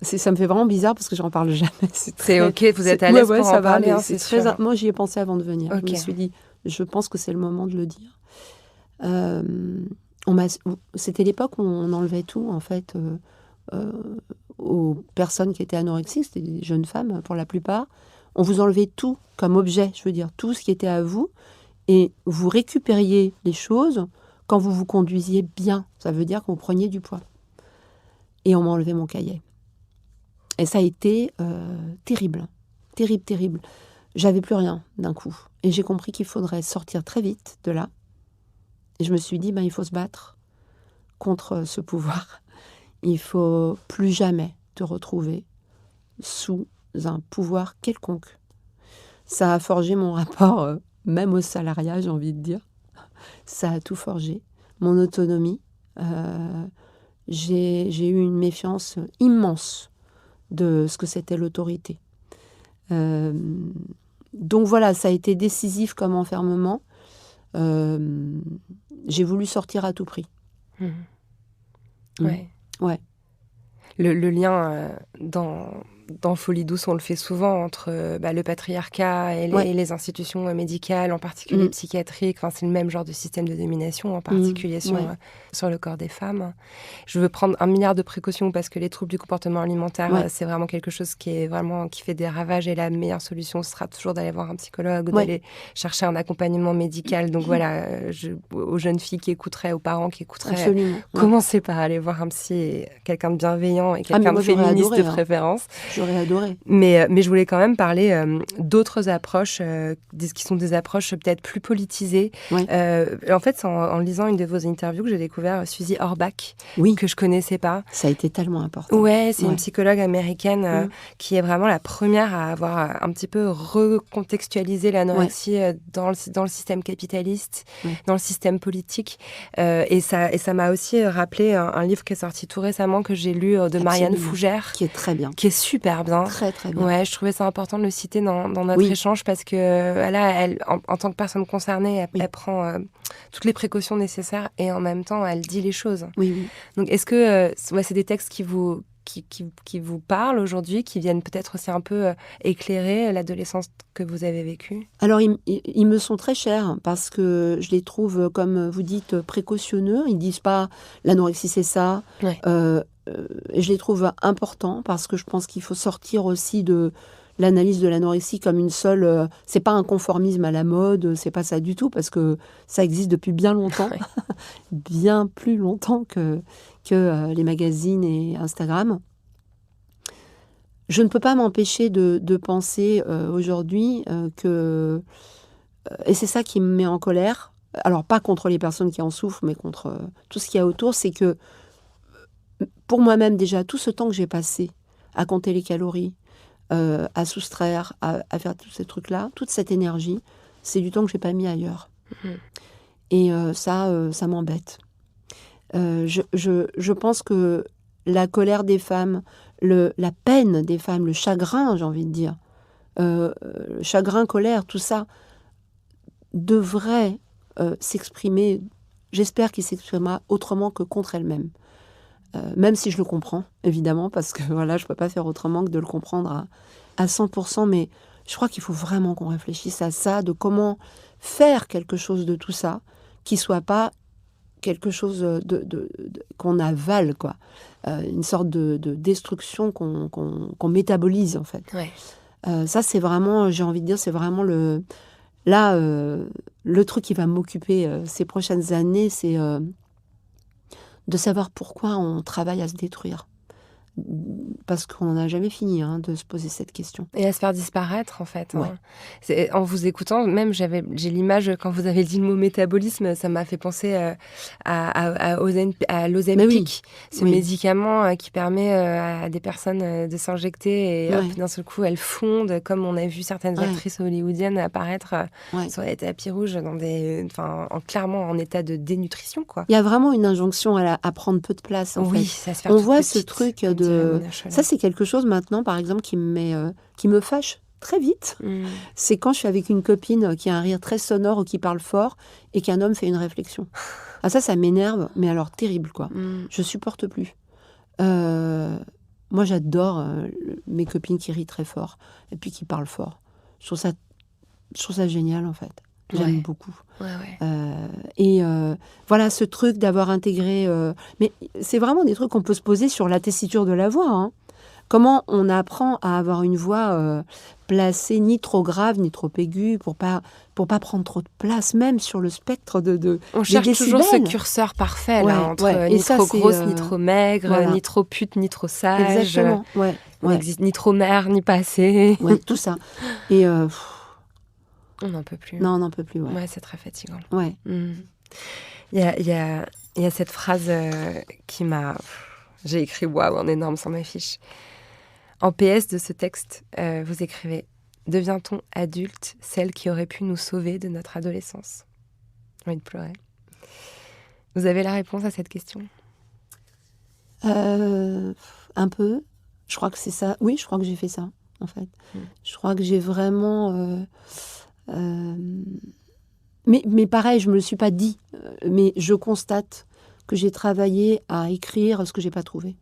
Ça me fait vraiment bizarre parce que j'en parle jamais. C'est ok, vous êtes à l'aise pour en parler, hein, c'est très... sûr. Moi, j'y ai pensé avant de venir. Okay. Je me suis dit, je pense que c'est le moment de le dire. C'était l'époque où on enlevait tout, en fait, aux personnes qui étaient anorexiques, c'était des jeunes femmes pour la plupart. On vous enlevait tout comme objet, je veux dire, tout ce qui était à vous, et vous récupériez les choses quand vous vous conduisiez bien. Ça veut dire qu'on preniez du poids. Et on m'a enlevé mon cahier. Et ça a été terrible, terrible. J'avais plus rien d'un coup. Et j'ai compris qu'il faudrait sortir très vite de là. Et je me suis dit, il faut se battre contre ce pouvoir. Il faut plus jamais te retrouver sous un pouvoir quelconque. Ça a forgé mon rapport, même au salariat, j'ai envie de dire. Ça a tout forgé. Mon autonomie. J'ai eu une méfiance immense de ce que c'était l'autorité. Donc voilà, ça a été décisif comme enfermement. J'ai voulu sortir à tout prix. Ouais. Ouais. Le lien dans dans Folie douce, on le fait souvent entre le patriarcat et les institutions médicales, en particulier psychiatriques. Enfin, c'est le même genre de système de domination, en particulier sur le corps des femmes. Je veux prendre 1 milliard de précautions parce que les troubles du comportement alimentaire, c'est vraiment quelque chose qui fait des ravages. Et la meilleure solution sera toujours d'aller voir un psychologue ou d'aller chercher un accompagnement médical. Donc voilà, aux jeunes filles qui écouteraient, aux parents qui écouteraient, commencez par aller voir un psy, quelqu'un de bienveillant et quelqu'un de féministe de préférence. J'aurais adoré. Mais je voulais quand même parler d'autres approches qui sont des approches peut-être plus politisées. En fait, c'est en lisant une de vos interviews que j'ai découvert Suzy Orbach, que je connaissais pas. Ça a été tellement important. Ouais, c'est une psychologue américaine qui est vraiment la première à avoir un petit peu recontextualisé l'anorexie dans le système capitaliste, dans le système politique. Et ça m'a aussi rappelé un livre qui est sorti tout récemment que j'ai lu de Marianne Fougère. Qui est très bien. Qui est super bien. Très, très bien. Ouais, je trouvais ça important de le citer dans notre échange parce que là, elle, en tant que personne concernée, elle prend toutes les précautions nécessaires et en même temps, elle dit les choses. Oui. Donc, est-ce que c'est des textes qui vous parlent aujourd'hui, qui viennent peut-être aussi un peu éclairer l'adolescence que vous avez vécue? Alors, ils me sont très chers parce que je les trouve, comme vous dites, précautionneux. Ils ne disent pas l'anorexie, c'est ça. Je les trouve importants parce que je pense qu'il faut sortir aussi de l'analyse de l'anorexie comme une seule... c'est pas un conformisme à la mode, c'est pas ça du tout, parce que ça existe depuis bien longtemps, bien plus longtemps que les magazines et Instagram. Je ne peux pas m'empêcher de penser aujourd'hui que... et c'est ça qui me met en colère, alors pas contre les personnes qui en souffrent, mais contre tout ce qu'il y a autour, c'est que pour moi-même déjà, tout ce temps que j'ai passé à compter les calories, à soustraire, à faire tous ces trucs-là, toute cette énergie, c'est du temps que je n'ai pas mis ailleurs. Et ça m'embête. Je pense que la colère des femmes, la peine des femmes, le chagrin, j'ai envie de dire, chagrin, colère, tout ça, devrait s'exprimer, j'espère qu'il s'exprimera autrement que contre elle-même. Même si je le comprends, évidemment, parce que voilà, je ne peux pas faire autrement que de le comprendre à 100%, mais je crois qu'il faut vraiment qu'on réfléchisse à ça, de comment faire quelque chose de tout ça, qui ne soit pas quelque chose qu'on avale, quoi. Une sorte de destruction qu'on métabolise, en fait. Ça, c'est vraiment, j'ai envie de dire, c'est vraiment le truc qui va m'occuper ces prochaines années, c'est... de savoir pourquoi on travaille à se détruire. Parce qu'on n'en a jamais fini de se poser cette question. Et à se faire disparaître, en fait. En vous écoutant, même j'ai l'image, quand vous avez dit le mot métabolisme, ça m'a fait penser à l'Ozempic, ce médicament qui permet à des personnes de s'injecter et hop, d'un seul coup, elles fondent, comme on a vu certaines actrices hollywoodiennes apparaître sur les tapis rouges, clairement en état de dénutrition, quoi. Il y a vraiment une injonction à prendre peu de place, en fait. Ça se fait on voit ce truc de... Ça, c'est quelque chose maintenant, par exemple, qui me fâche très vite. C'est quand je suis avec une copine qui a un rire très sonore ou qui parle fort et qu'un homme fait une réflexion. Ça m'énerve, mais alors terrible, quoi. Je supporte plus. Moi, j'adore mes copines qui rient très fort et puis qui parlent fort. Je trouve ça génial, en fait. J'aime beaucoup. Et voilà, ce truc d'avoir intégré... mais c'est vraiment des trucs qu'on peut se poser sur la tessiture de la voix. Comment on apprend à avoir une voix placée ni trop grave, ni trop aiguë, pour pas prendre trop de place, même sur le spectre de on cherche toujours ce curseur parfait, là, entre ni trop grosse, ni trop maigre, ni trop pute, ni trop sage. Exactement, On n'existe ni trop mère, ni pas assez. Tout ça. Et... on n'en peut plus. Non, on n'en peut plus, c'est très fatigant. Il y a cette phrase qui m'a... J'ai écrit « waouh » en énorme sur ma fiche. En PS de ce texte, vous écrivez « Devient-on adulte, celle qui aurait pu nous sauver de notre adolescence ?» J'ai envie de pleurer. Vous avez la réponse à cette question ? Un peu. Je crois que c'est ça. Oui, je crois que j'ai fait ça, en fait. Je crois que j'ai vraiment... Mais pareil, je me le suis pas dit, mais je constate que j'ai travaillé à écrire ce que j'ai pas trouvé.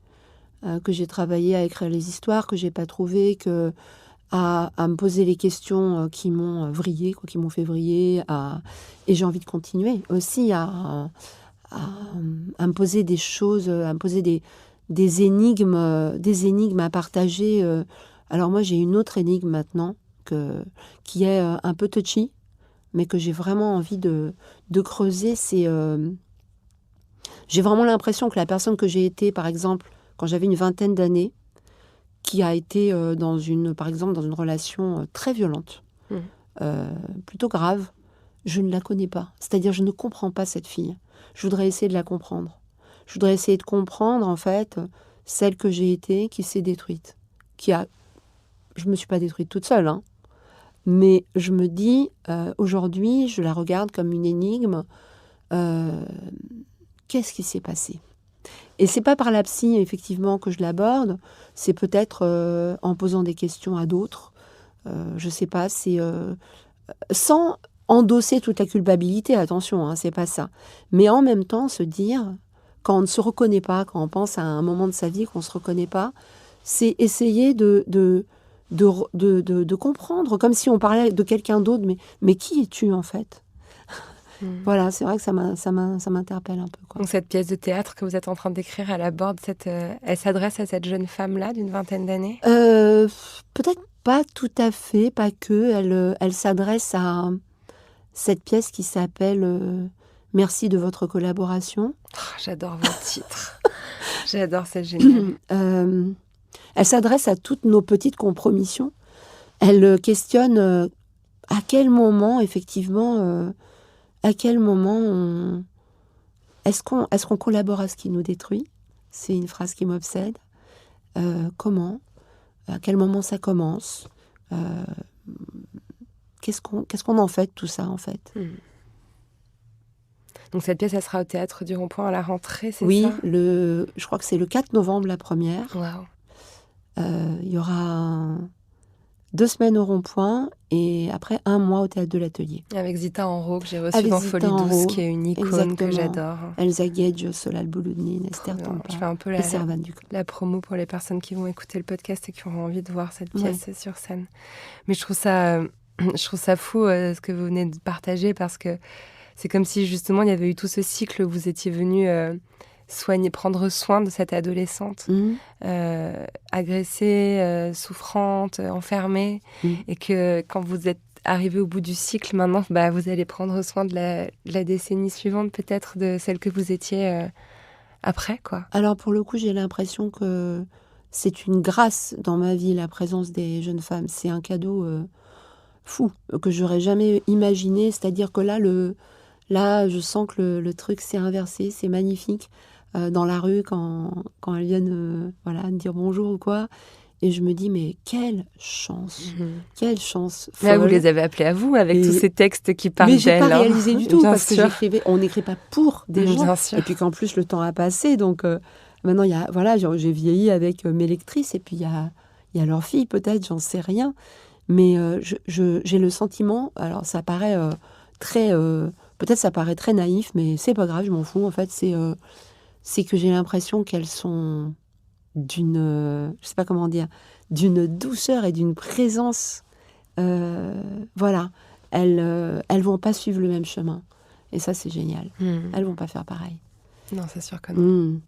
que j'ai travaillé à écrire les histoires que j'ai pas trouvées, à me poser les questions qui m'ont vrillé, quoi, qui m'ont fait vriller, et j'ai envie de continuer aussi à me poser des choses, à me poser des énigmes à partager. Alors moi, j'ai une autre énigme maintenant qui est un peu touchy, mais que j'ai vraiment envie de creuser. J'ai vraiment l'impression que la personne que j'ai été, par exemple, quand j'avais une vingtaine d'années, qui a été par exemple, dans une relation très violente, plutôt grave, je ne la connais pas. C'est-à-dire, je ne comprends pas cette fille. Je voudrais essayer de la comprendre. Je voudrais essayer de comprendre, en fait, celle que j'ai été, qui s'est détruite. Je ne me suis pas détruite toute seule, hein. Mais je me dis, aujourd'hui, je la regarde comme une énigme. Qu'est-ce qui s'est passé ? Et c'est pas par la psy, effectivement, que je l'aborde. C'est peut-être en posant des questions à d'autres. Je sais pas, c'est sans endosser toute la culpabilité, attention, hein, c'est pas ça. Mais en même temps, se dire, quand on ne se reconnaît pas, quand on pense à un moment de sa vie qu'on ne se reconnaît pas, c'est essayer de comprendre, comme si on parlait de quelqu'un d'autre, mais qui es-tu en fait ? Voilà, c'est vrai que ça m'interpelle un peu, quoi. Donc cette pièce de théâtre que vous êtes en train d'écrire, elle aborde elle s'adresse à cette jeune femme-là d'une vingtaine d'années ? Peut-être pas tout à fait, pas que. Elle s'adresse à cette pièce qui s'appelle Merci de votre collaboration. Oh, j'adore vos titres. J'adore, c'est génial. Elle s'adresse à toutes nos petites compromissions. Elle questionne à quel moment, effectivement, est-ce qu'on collabore à ce qui nous détruit ? C'est une phrase qui m'obsède. Comment ? À quel moment ça commence ? Qu'est-ce qu'on en fait de tout ça, en fait ? Donc cette pièce, elle sera au Théâtre du Rond-Point à la rentrée, c'est oui, ça ? Je crois que c'est le 4 novembre la première. Waouh. Il y aura 2 semaines au Rond-Point et après 1 mois au Théâtre de l'Atelier. Avec Zita Enro, que j'ai reçue Avec dans Zita Folie Enro, Douce, qui est une icône exactement. que j'adore. Elsa Gage, Solal Bouloudnine, Esther Tampa, Je fais un peu et Servane Duclos. la promo pour les personnes qui vont écouter le podcast et qui auront envie de voir cette pièce sur scène. Mais je trouve ça fou ce que vous venez de partager, parce que c'est comme si justement il y avait eu tout ce cycle où vous étiez venu prendre soin de cette adolescente agressée, souffrante, enfermée, et que quand vous êtes arrivé au bout du cycle, maintenant vous allez prendre soin de la décennie suivante, peut-être de celle que vous étiez après, quoi. Alors pour le coup, j'ai l'impression que c'est une grâce dans ma vie, la présence des jeunes femmes. C'est un cadeau fou que j'aurais jamais imaginé. C'est-à-dire que là, je sens que le truc s'est inversé, c'est magnifique. Dans la rue, quand elles viennent me dire bonjour ou quoi. Et je me dis, mais quelle chance folle. Là, vous les avez appelées à vous, avec tous ces textes qui parlent d'elles. Mais j'ai pas réalisé du tout, Bien parce sûr. que on n'écrit pas pour des gens. Bien sûr. Et puis qu'en plus, le temps a passé. Donc maintenant, j'ai vieilli avec mes lectrices, et puis il y a leurs filles, peut-être, j'en sais rien. Mais j'ai le sentiment, alors ça paraît peut-être ça paraît très naïf, mais c'est pas grave, je m'en fous. En fait, c'est que j'ai l'impression qu'elles sont je sais pas comment dire, d'une douceur et d'une présence. Voilà, elles vont pas suivre le même chemin. Et ça, c'est génial. Elles vont pas faire pareil. Non, c'est sûr que non.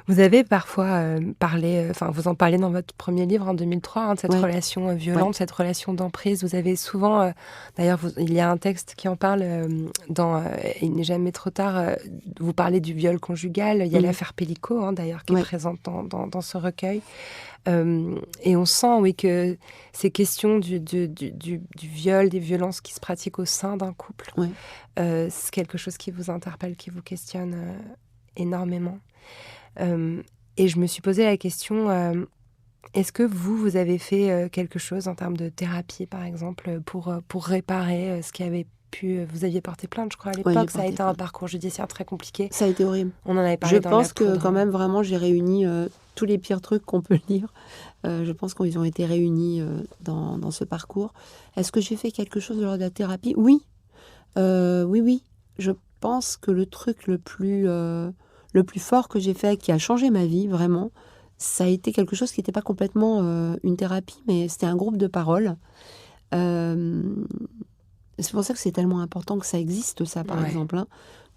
Vous avez parfois parlé, vous en parlez dans votre premier livre en 2003, de cette relation violente, cette relation d'emprise. Vous avez souvent, d'ailleurs, il y a un texte qui en parle dans Il n'est jamais trop tard. Vous parlez du viol conjugal. Il y a l'affaire Pellico, d'ailleurs, qui est présente dans ce recueil. Et on sent, oui, que ces questions du viol, des violences qui se pratiquent au sein d'un couple, c'est quelque chose qui vous interpelle, qui vous questionne énormément. Et je me suis posé la question, est-ce que vous avez fait quelque chose en termes de thérapie, par exemple, pour réparer ce qui avait pu... Vous aviez porté plainte, je crois, à l'époque. Ça a été un parcours judiciaire très compliqué. Ça a été horrible. On en avait parlé dans la poudre. Je pense que quand même, vraiment, j'ai réuni tous les pires trucs qu'on peut lire. Je pense qu'ils ont été réunis dans ce parcours. Est-ce que j'ai fait quelque chose lors de la thérapie ? Oui. Oui. Je pense que le truc le plus fort que j'ai fait, qui a changé ma vie, vraiment, ça a été quelque chose qui n'était pas complètement une thérapie, mais c'était un groupe de parole. C'est pour ça que c'est tellement important que ça existe, ça, par exemple, hein,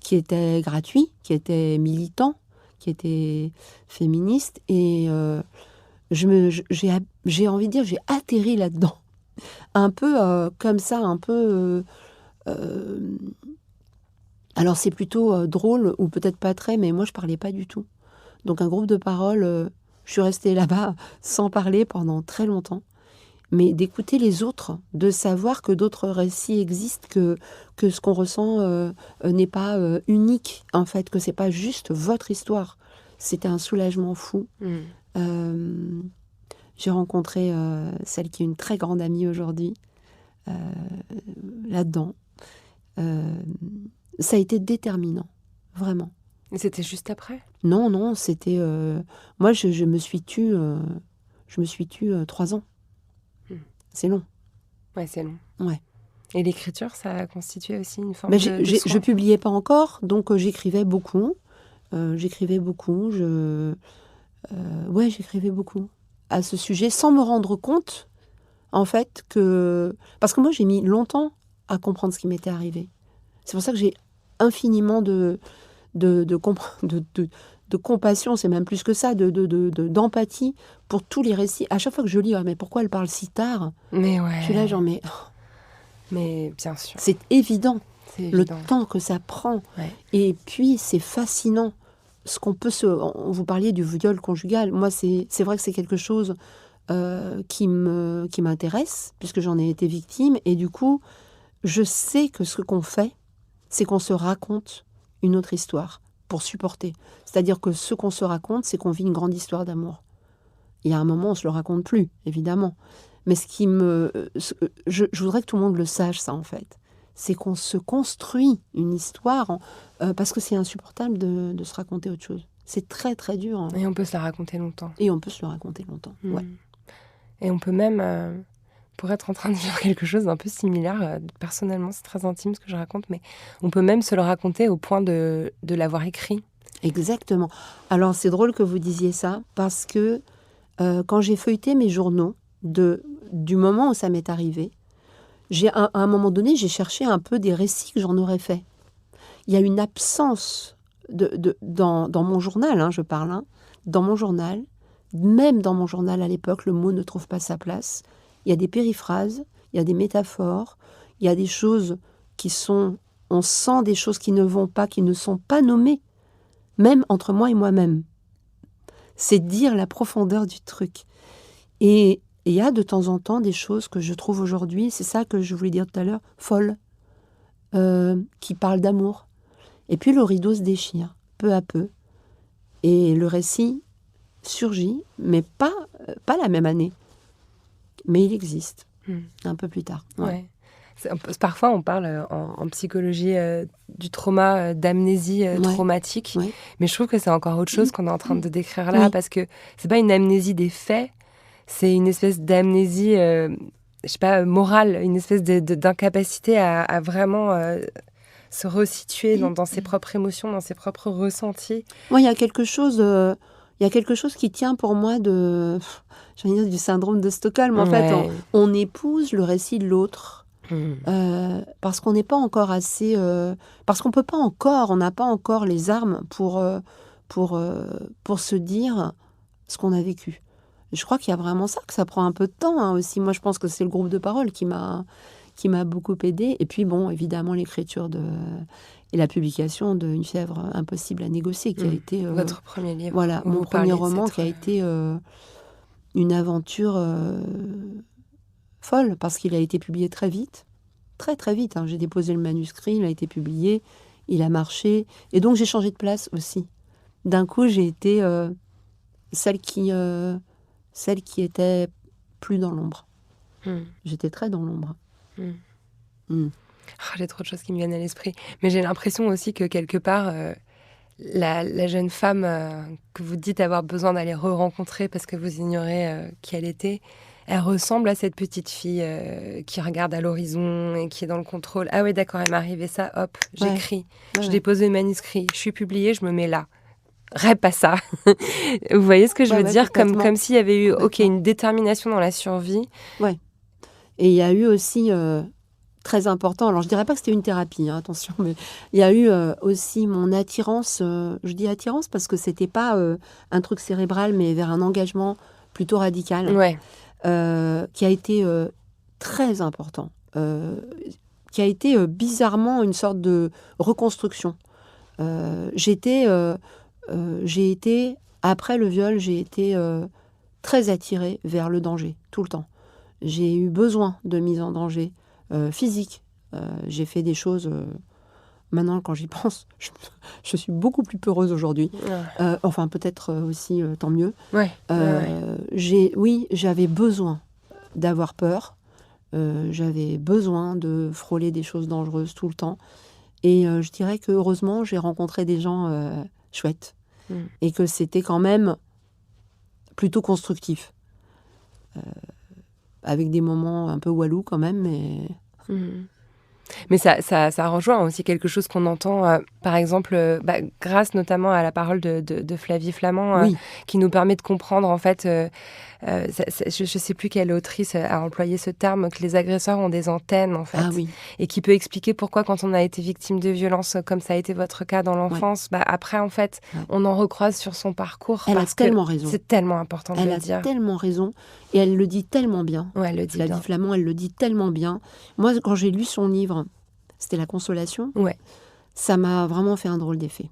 qui était gratuit, qui était militant, qui était féministe. Et j'ai envie de dire, j'ai atterri là-dedans. Un peu comme ça, un peu... alors, c'est plutôt drôle, ou peut-être pas très, mais moi, je parlais pas du tout. Donc, un groupe de parole, je suis restée là-bas sans parler pendant très longtemps. Mais d'écouter les autres, de savoir que d'autres récits existent, que ce qu'on ressent n'est pas unique, en fait, que c'est pas juste votre histoire. C'était un soulagement fou. J'ai rencontré celle qui est une très grande amie aujourd'hui, là-dedans. Ça a été déterminant, vraiment. Et c'était juste après ? Non, c'était... moi, je me suis tue 3 ans. C'est long. Ouais, c'est long. Ouais. Et l'écriture, ça a constitué aussi une forme Mais de je publiais pas encore, donc j'écrivais beaucoup. J'écrivais beaucoup à ce sujet, sans me rendre compte, en fait, que... Parce que moi, j'ai mis longtemps à comprendre ce qui m'était arrivé. C'est pour ça que j'ai infiniment de compassion, c'est même plus que ça, d'empathie pour tous les récits. À chaque fois que je lis, mais pourquoi elle parle si tard ? Mais ouais. Je suis là, genre, mais bien sûr. C'est évident, C'est le évident. temps que ça prend. Ouais. Et puis, c'est fascinant. Ce qu'on peut vous parliez du viol conjugal. Moi, c'est vrai que c'est quelque chose qui m'intéresse, puisque j'en ai été victime. Et du coup, je sais que ce qu'on fait, c'est qu'on se raconte une autre histoire pour supporter. C'est-à-dire que ce qu'on se raconte, c'est qu'on vit une grande histoire d'amour. Il y a un moment, on ne se le raconte plus, évidemment. Mais je voudrais que tout le monde le sache, ça, en fait. C'est qu'on se construit une histoire parce que c'est insupportable de se raconter autre chose. C'est très, très dur. Hein. Et on peut se la raconter longtemps. Et on peut se le raconter longtemps, ouais. Et on peut même, pour être en train de vivre quelque chose d'un peu similaire, personnellement, c'est très intime ce que je raconte, mais on peut même se le raconter au point de l'avoir écrit. Exactement. Alors, c'est drôle que vous disiez ça, parce que quand j'ai feuilleté mes journaux, du moment où ça m'est arrivé, à un moment donné, j'ai cherché un peu des récits que j'en aurais fait. Il y a une absence dans mon journal, hein, je parle, hein, dans mon journal, même dans mon journal à l'époque, le mot ne trouve pas sa place. Il y a des périphrases, il y a des métaphores, il y a des choses qui sont... On sent des choses qui ne vont pas, qui ne sont pas nommées, même entre moi et moi-même. C'est dire la profondeur du truc. Et il y a de temps en temps des choses que je trouve aujourd'hui, c'est ça que je voulais dire tout à l'heure, folles, qui parlent d'amour. Et puis le rideau se déchire, peu à peu. Et le récit surgit, mais pas la même année. Mais il existe, un peu plus tard. Ouais. Parfois, on parle en psychologie du trauma, d'amnésie traumatique. Ouais. Mais je trouve que c'est encore autre chose qu'on est en train de décrire là, parce que c'est pas une amnésie des faits, c'est une espèce d'amnésie, je sais pas, morale, une espèce d'incapacité à vraiment se resituer dans ses propres émotions, dans ses propres ressentis. Moi, il y a quelque chose qui tient pour moi du syndrome de Stockholm. En fait, on épouse le récit de l'autre. Parce qu'on n'est pas encore assez... parce qu'on peut pas encore, on n'a pas encore les armes pour se dire ce qu'on a vécu. Je crois qu'il y a vraiment ça, que ça prend un peu de temps hein, aussi. Moi, je pense que c'est le groupe de parole qui m'a beaucoup aidée. Et puis, bon, évidemment, l'écriture et la publication de Une fièvre impossible à négocier, qui a été... Votre premier livre. Voilà, mon premier roman qui a été une aventure folle, parce qu'il a été publié très vite. Très, très vite. Hein. J'ai déposé le manuscrit, il a été publié, il a marché. Et donc, j'ai changé de place aussi. D'un coup, j'ai été celle qui était plus dans l'ombre. J'étais très dans l'ombre. J'ai trop de choses qui me viennent à l'esprit. Mais j'ai l'impression aussi que quelque part, la jeune femme que vous dites avoir besoin d'aller re-rencontrer parce que vous ignorez qui elle était, elle ressemble à cette petite fille qui regarde à l'horizon et qui est dans le contrôle. Ah oui, d'accord, il m'est arrivé ça, hop, j'écris. Je dépose le manuscrit, je suis publiée, je me mets là. rêve pas ça. Vous voyez ce que je veux dire, comme s'il y avait eu une détermination dans la survie. Ouais. Et il y a eu aussi très important. Alors je dirais pas que c'était une thérapie, hein, attention, mais il y a eu aussi mon attirance. Je dis attirance parce que c'était pas un truc cérébral, mais vers un engagement plutôt radical, qui a été très important, qui a été bizarrement une sorte de reconstruction. J'ai été après le viol, j'ai été très attirée vers le danger tout le temps. J'ai eu besoin de mise en danger physique. J'ai fait des choses. Maintenant, quand j'y pense, je suis beaucoup plus peureuse aujourd'hui. Enfin, peut-être aussi, tant mieux. J'avais besoin d'avoir peur. J'avais besoin de frôler des choses dangereuses tout le temps. Et je dirais que heureusement, j'ai rencontré des gens chouettes. Et que c'était quand même plutôt constructif. Avec des moments un peu walou quand même, mais... Mais ça rejoint aussi quelque chose qu'on entend, par exemple, grâce notamment à la parole de Flavie Flament, qui nous permet de comprendre, en fait, je ne sais plus quelle autrice a employé ce terme, que les agresseurs ont des antennes, en fait, et qui peut expliquer pourquoi, quand on a été victime de violence, comme ça a été votre cas dans l'enfance, après, en fait, on en recroise sur son parcours. Elle a tellement raison. C'est tellement important de le dire. Elle a tellement raison, et elle le dit tellement bien. Ouais, elle le dit Flavie bien. Flament, elle le dit tellement bien. Moi, quand j'ai lu son livre, c'était La Consolation. Ça m'a vraiment fait un drôle d'effet.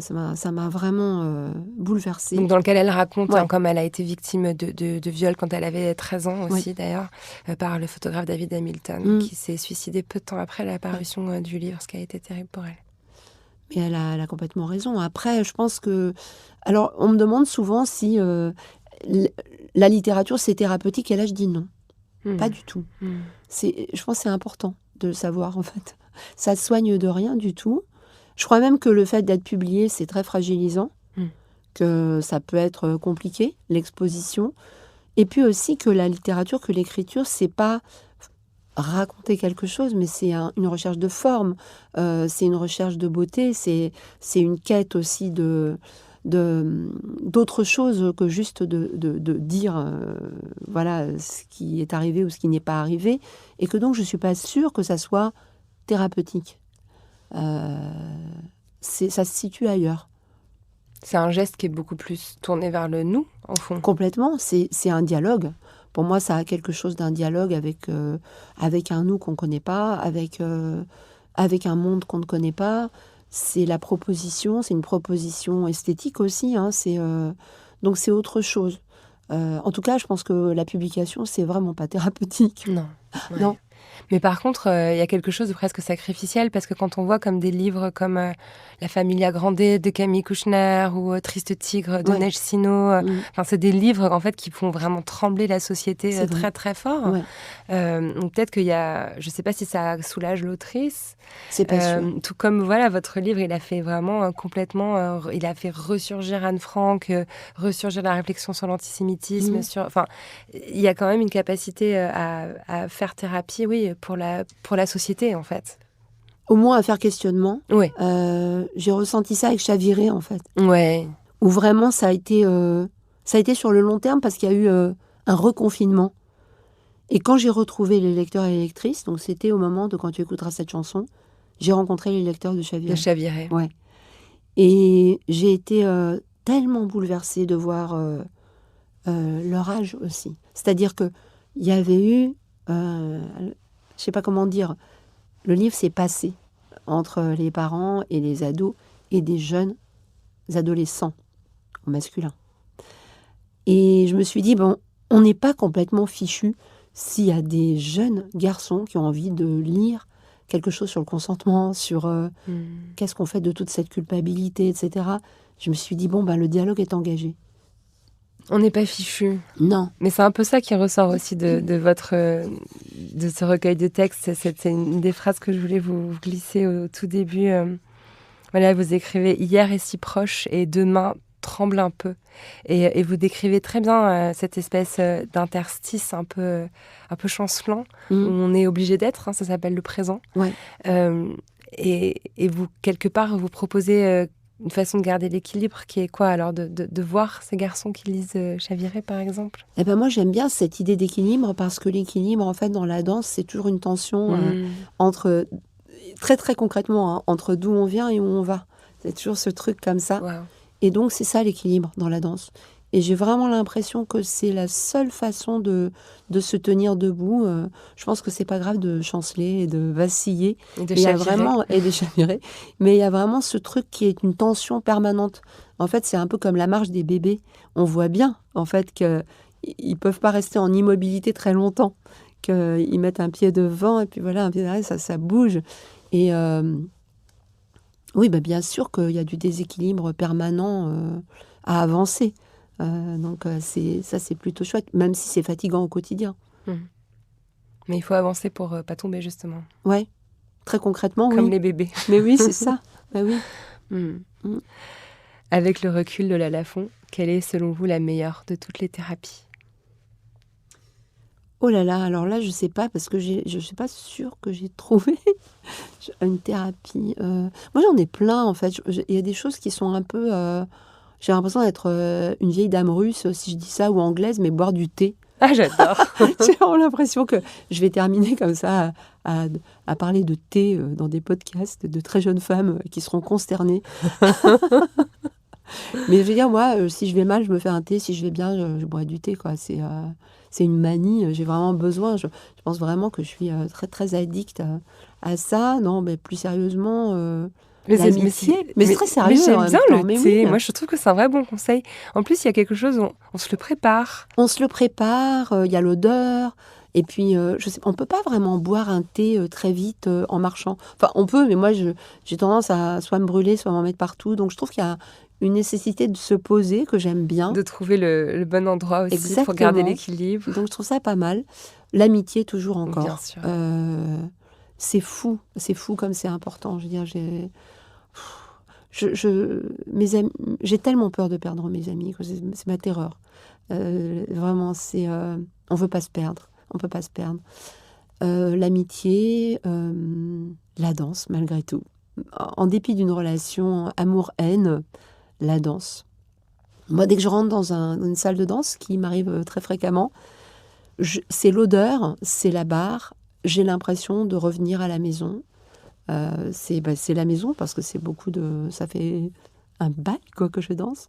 Ça m'a vraiment bouleversée. Donc, dans lequel elle raconte comme elle a été victime de viol quand elle avait 13 ans aussi, d'ailleurs, par le photographe David Hamilton, qui s'est suicidé peu de temps après la parution du livre, ce qui a été terrible pour elle. Mais elle a complètement raison. Après, je pense que... Alors, on me demande souvent si la littérature, c'est thérapeutique. Et là, je dis non. Pas du tout. Je pense que c'est important de le savoir, en fait. Ça soigne de rien du tout. Je crois même que le fait d'être publié, c'est très fragilisant, que ça peut être compliqué, l'exposition. Et puis aussi que la littérature, que l'écriture, c'est pas raconter quelque chose, mais c'est une recherche de forme, c'est une recherche de beauté, c'est une quête aussi d'autre chose que juste de dire voilà ce qui est arrivé ou ce qui n'est pas arrivé, et que donc je ne suis pas sûre que ça soit thérapeutique. Ça se situe ailleurs. C'est un geste qui est beaucoup plus tourné vers le nous, en fond. Complètement, c'est un dialogue. Pour moi, ça a quelque chose d'un dialogue avec un nous qu'on ne connaît pas, avec un monde qu'on ne connaît pas. C'est la proposition, c'est une proposition esthétique aussi. Donc c'est autre chose. En tout cas, je pense que la publication, c'est vraiment pas thérapeutique. Non. Non. Mais par contre, il y a quelque chose de presque sacrificiel, parce que quand on voit comme des livres comme La Familia Grande de Camille Kouchner ou Triste Tigre de Neige Sino, c'est des livres en fait qui font vraiment trembler la société très très fort. Donc peut-être qu'il y a, je ne sais pas si ça soulage l'autrice. C'est pas sûr. Tout comme voilà, votre livre, il a fait vraiment complètement, il a fait ressurgir Anne Frank, ressurgir la réflexion sur l'antisémitisme. Il y a quand même une capacité à faire thérapie, pour la société, en fait. Au moins à faire questionnement. Oui. J'ai ressenti ça avec Chaviré, en fait. Ouais. Où vraiment, ça a été sur le long terme, parce qu'il y a eu un reconfinement. Et quand j'ai retrouvé les lecteurs et les lectrices, donc c'était au moment de quand tu écouteras cette chanson, j'ai rencontré les lecteurs de Chaviré. De Chaviré. Ouais. Et j'ai été tellement bouleversée de voir leur âge aussi. C'est-à-dire qu'il y avait eu... je sais pas comment dire, le livre s'est passé entre les parents et les ados et des jeunes adolescents masculins. Et je me suis dit, bon, on n'est pas complètement fichu s'il y a des jeunes garçons qui ont envie de lire quelque chose sur le consentement, sur qu'est-ce qu'on fait de toute cette culpabilité, etc. Je me suis dit, bon, le dialogue est engagé. On n'est pas fichu. Non. Mais c'est un peu ça qui ressort aussi de ce recueil de textes. C'est une des phrases que je voulais vous glisser au tout début. Voilà, vous écrivez « Hier est si proche et demain tremble un peu ». Et vous décrivez très bien cette espèce d'interstice un peu chancelant, où on est obligé d'être, ça s'appelle le présent. Ouais. Et vous, quelque part, vous proposez Une façon de garder l'équilibre qui est quoi alors de voir ces garçons qui lisent chavirer par exemple? Eh ben moi j'aime bien cette idée d'équilibre parce que l'équilibre en fait dans la danse c'est toujours une tension entre, très très concrètement, hein, entre d'où on vient et où on va. C'est toujours ce truc comme ça. Wow. Et donc c'est ça l'équilibre dans la danse. Et j'ai vraiment l'impression que c'est la seule façon de se tenir debout. Je pense que c'est pas grave de chanceler et de vaciller. Et de Il y a chavirer. vraiment et de chavirer. Mais il y a vraiment ce truc qui est une tension permanente. En fait, c'est un peu comme la marche des bébés. On voit bien, en fait, qu'ils peuvent pas rester en immobilité très longtemps. Qu'ils mettent un pied devant et puis voilà, un pied derrière, ça bouge. Et oui, bah bien sûr qu'il y a du déséquilibre permanent à avancer. Donc c'est plutôt chouette, même si c'est fatigant au quotidien. Mais il faut avancer pour pas tomber justement. Ouais, très concrètement, Comme oui. les bébés. Mais oui, c'est ça. Bah oui. Avec le recul de Lola Lafont, quelle est selon vous la meilleure de toutes les thérapies? Oh là là, alors là, je sais pas, parce que je suis pas sûre que j'ai trouvé une thérapie. Moi, j'en ai plein, en fait. Il y a des choses qui sont un peu... j'ai l'impression d'être une vieille dame russe, si je dis ça, ou anglaise, mais boire du thé. Ah, j'adore. J'ai vraiment l'impression que je vais terminer comme ça à parler de thé dans des podcasts de très jeunes femmes qui seront consternées. Mais je veux dire, moi, si je vais mal, je me fais un thé. Si je vais bien, je bois du thé, quoi. C'est une manie. J'ai vraiment besoin. Je pense vraiment que je suis très, très addicte à ça. Non, mais plus sérieusement... l'amitié. Mais c'est très sérieux. Mais j'aime en même bien temps. le Mais thé. oui. Moi, je trouve que c'est un vrai bon conseil. En plus, il y a quelque chose, on se le prépare. On se le prépare, il y a l'odeur. Et puis, je sais, on ne peut pas vraiment boire un thé très vite en marchant. Enfin, on peut, mais moi, j'ai tendance à soit me brûler, soit m'en mettre partout. Donc, je trouve qu'il y a une nécessité de se poser que j'aime bien. De trouver le bon endroit aussi Exactement. pour garder l'équilibre. Donc, je trouve ça pas mal. L'amitié, toujours encore. Bien sûr. C'est fou comme c'est important. Je veux dire, j'ai tellement peur de perdre mes amis, que c'est ma terreur. Vraiment, on veut pas se perdre. On peut pas se perdre. L'amitié, la danse, malgré tout. En dépit d'une relation amour-haine, la danse. Moi, dès que je rentre dans une salle de danse, qui m'arrive très fréquemment, c'est l'odeur, c'est la barre. J'ai l'impression de revenir à la maison. C'est la maison, parce que c'est ça fait un bail, quoi, que je danse.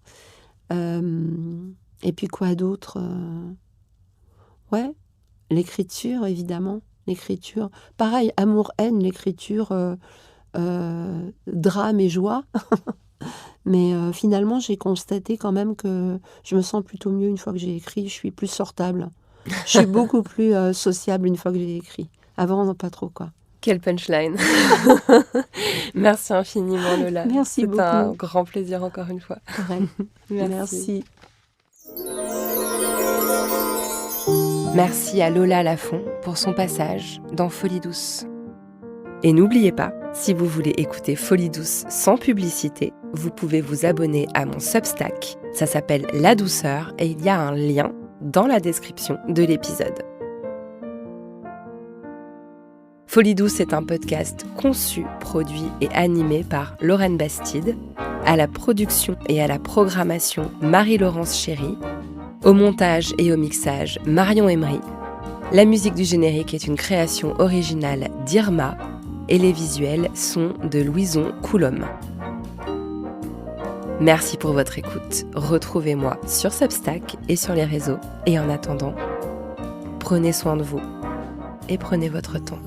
Et puis quoi d'autre? Ouais, l'écriture, évidemment. L'écriture. Pareil, amour-haine, l'écriture, drame et joie. Mais finalement, j'ai constaté quand même que je me sens plutôt mieux une fois que j'ai écrit. Je suis plus sortable. Je suis beaucoup plus sociable une fois que j'ai écrit. Avant, non, pas trop, quoi. Quelle punchline. Merci infiniment, Lola. Merci beaucoup. C'est un grand plaisir encore une fois. Ouais. Merci. Merci à Lola Lafont pour son passage dans Folie Douce. Et n'oubliez pas, si vous voulez écouter Folie Douce sans publicité, vous pouvez vous abonner à mon Substack. Ça s'appelle La Douceur et il y a un lien dans la description de l'épisode. Folie Douce est un podcast conçu, produit et animé par Lorraine Bastide, à la production et à la programmation Marie-Laurence Chéry, au montage et au mixage Marion Emery. La musique du générique est une création originale d'Irma et les visuels sont de Louison Coulombe. Merci pour votre écoute. Retrouvez-moi sur Substack et sur les réseaux. Et en attendant, prenez soin de vous et prenez votre temps.